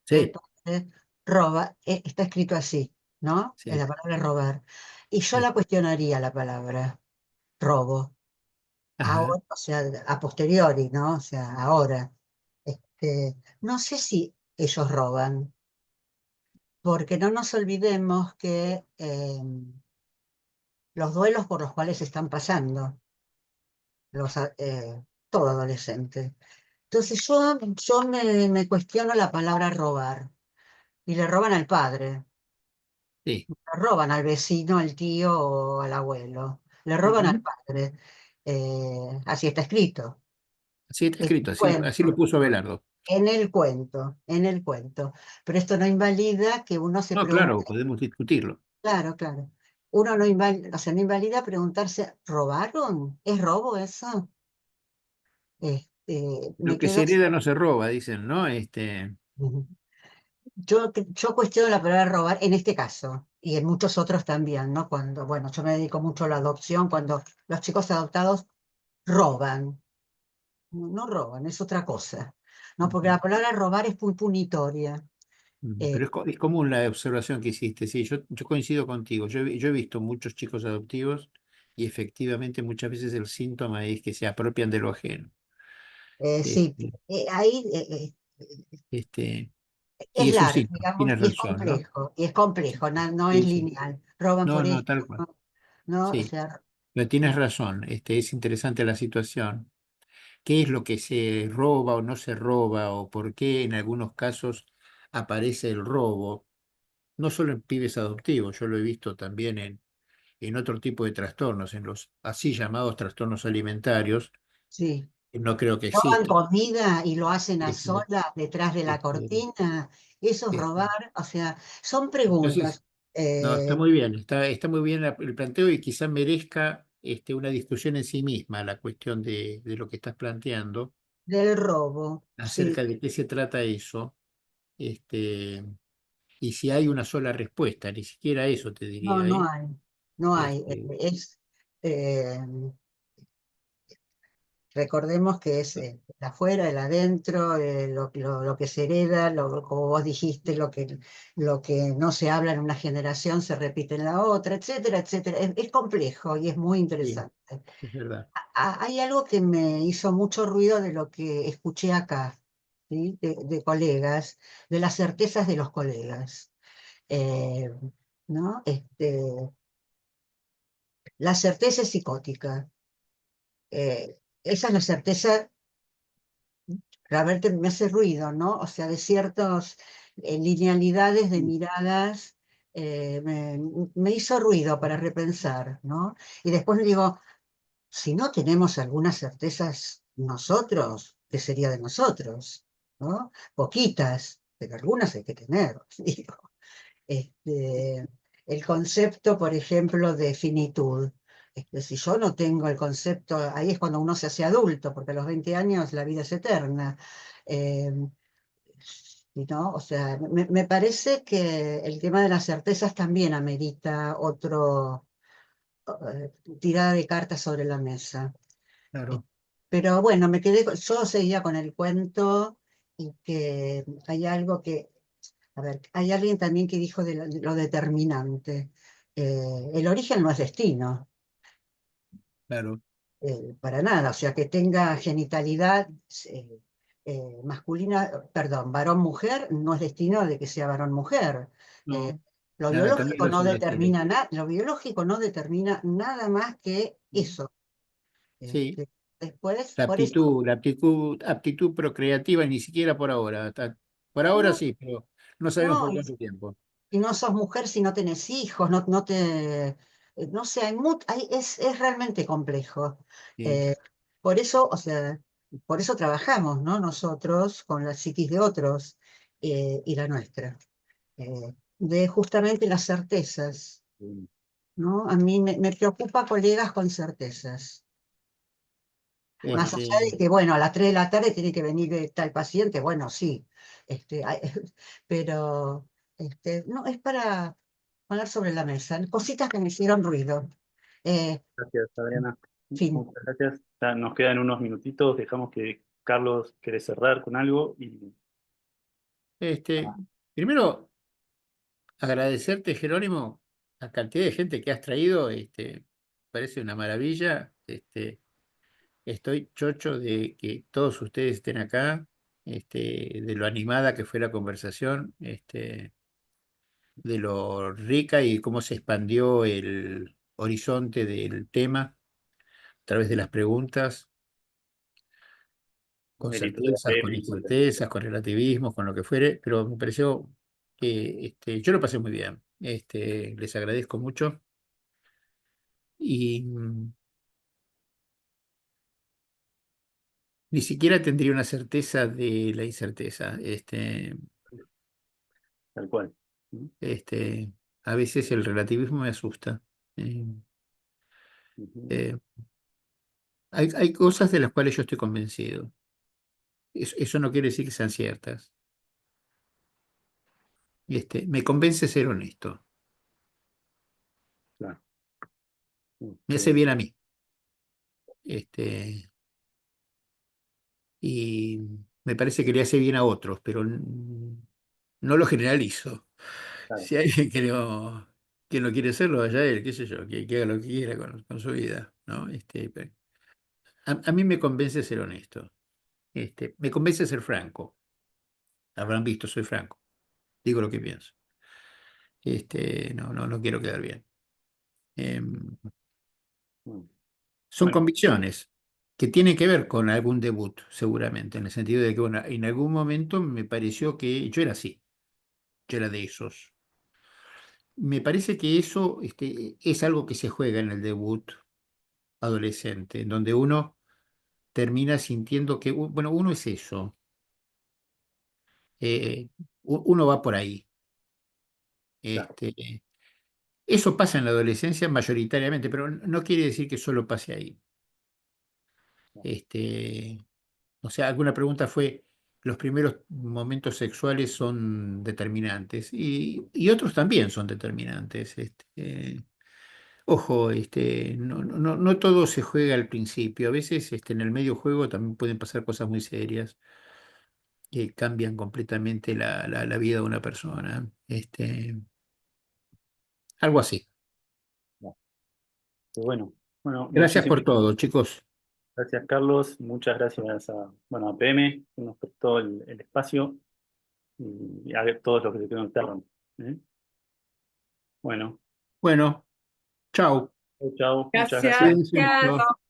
sí, Entonces, roba, está escrito así, ¿no? sí, La palabra robar. Y yo sí. la cuestionaría la palabra robo. Ajá. Ahora, o sea, a posteriori, ¿no? O sea, ahora. No sé si ellos roban. Porque no nos olvidemos que los duelos por los cuales están pasando todo adolescente. Entonces yo me cuestiono la palabra robar y le roban al padre, Sí, le roban al vecino, al tío o al abuelo, le roban al ujú. padre. Así está escrito. Así está En el escrito, así lo cuento, puso Belardo. en el cuento, en el cuento. Pero esto no invalida que uno se No, pregunte. claro, podemos discutirlo. Claro, claro. Uno no invalida, o sea, no invalida preguntarse, ¿robaron? ¿Es robo eso? Lo me que quedo. se hereda no se roba, dicen, ¿no? Ujú. Yo cuestiono la palabra robar en este caso y en muchos otros también, ¿no? Cuando, bueno, yo me dedico mucho a la adopción, cuando los chicos adoptados roban, no roban, es otra cosa, ¿no? Porque la palabra robar es muy punitoria. Pero es común la observación que hiciste, sí, yo coincido contigo. Yo he visto muchos chicos adoptivos y efectivamente muchas veces el síntoma es que se apropian de lo ajeno. Sí, Este, ahí este, y es es un largo, síntoma, digamos, tienes razón, ¿no? y es complejo, no es Sí, sí. lineal. Roban No, por no, esto, tal cual. ¿no? O Sí, sea, pero tienes razón, es interesante la situación. ¿Qué es lo que se roba o no se roba o por qué en algunos casos aparece el robo? No solo en pibes adoptivos, yo lo he visto también en otro tipo de trastornos, en los así llamados trastornos alimentarios, sí. que no creo que Roban existan. comida y lo hacen a Este, solas detrás de la este, cortina. Eso es este. robar, o sea, son Entonces, preguntas. no, está muy bien, está muy bien el planteo y quizá merezca una discusión en sí misma la cuestión de lo que estás planteando Del robo, sí. acerca de qué se trata eso, este, y si hay una sola respuesta, ni siquiera eso te No, diría, no ¿eh? hay, no hay. Este, Eh, Recordemos que es el afuera, el adentro, lo que se hereda, como vos dijiste, lo que no se habla en una generación se repite en la otra, etcétera, etcétera. Es complejo y es muy sí, interesante. es verdad. Hay algo que me hizo mucho ruido de lo que escuché acá, ¿sí? De colegas, de las certezas de los colegas. Eh, ¿No? La certeza es psicótica. Esa es la certeza, realmente me hace ruido, ¿no? O sea, de ciertas linealidades de miradas, me hizo ruido para repensar, ¿no? Y después me digo, si no tenemos algunas certezas nosotros, ¿qué sería de nosotros? ¿No? Poquitas, pero algunas hay que tener, digo. Este, el concepto, por ejemplo, de finitud. Si yo no tengo el concepto, ahí es cuando uno se hace adulto, porque a los 20 años la vida es eterna. Eh, ¿No? O sea, me parece que el tema de las certezas también amerita otro tirada de cartas sobre la mesa. Claro, Pero bueno, yo seguía con el cuento y que hay algo que, a ver, hay alguien también que dijo de lo determinante. El origen no es destino, claro. para nada, o sea, que tenga genitalidad masculina, perdón, varón-mujer, no es destino de que sea varón-mujer. Eh, No, nada, tenés razón, lo biológico no determina nada más que eso. sí, Este, Después, la por eso, aptitud, aptitud procreativa, ni siquiera por ahora. Por ahora no, sí, pero no sabemos no, por cuánto tiempo. y no sos mujer si no tenés hijos, no sé, es realmente complejo. Sí, Eh, por eso, o sea, por eso trabajamos, ¿no? Nosotros con la psiquis de otros y la nuestra, de justamente las certezas, sí. ¿no? A mí me preocupa colegas con certezas. Más allá Este, de que, bueno, a las 3 de la tarde tiene que venir tal paciente, bueno, sí, pero no, es para poner sobre la mesa cositas que me hicieron ruido. Eh, Gracias, Adriana. Fin. Muchas gracias. Ya nos quedan unos minutitos. Dejamos que Carlos quiere cerrar con algo y este, primero, agradecerte, Jerónimo, la cantidad de gente que has traído, parece una maravilla. Estoy chocho de que todos ustedes estén acá, de lo animada que fue la conversación, de lo rica y cómo se expandió el horizonte del tema a través de las preguntas, con editorial certezas, con incertezas, con relativismos, con lo que fuere, pero me pareció que yo lo pasé muy bien. Les agradezco mucho y ni siquiera tendría una certeza de la incerteza. tal cual. ¿Mm? A veces el relativismo me asusta. Eh, Ujú. eh, hay cosas de las cuales yo estoy convencido. Eso no quiere decir que sean ciertas. Me convence ser honesto. Claro. Me hace bien a mí. Y me parece que le hace bien a otros, pero no lo generalizo. Claro. Si hay alguien que no quiere serlo, allá él, qué sé yo, que haga lo que quiera con su vida, ¿no? A mí me convence ser honesto. Me convence ser franco. Habrán visto, soy franco. Digo lo que pienso. No quiero quedar bien. Em, Mm. Son Bueno, convicciones que tienen que ver con algún debut, seguramente, en el sentido de que, bueno, en algún momento me pareció que yo era así, yo era de esos. Me parece que eso es algo que se juega en el debut adolescente, en donde uno termina sintiendo que, bueno, uno es eso, uno va por ahí. claro. Eso pasa en la adolescencia mayoritariamente, pero no quiere decir que solo pase ahí. O sea, alguna pregunta fue, los primeros momentos sexuales son determinantes y otros también son determinantes. Ojo, no todo se juega al principio. A veces en el medio juego también pueden pasar cosas muy serias que cambian completamente la vida de una persona. Algo así. Claro. Pero bueno, Gracias muchísimas por todo, chicos. gracias, Carlos. Muchas gracias a PM, que nos prestó el espacio y a todos los que se conectaron. ¿Eh? Bueno, Bueno, chao. chau, chau. Muchas Gracias. gracias. Cuídense Gracias. mucho.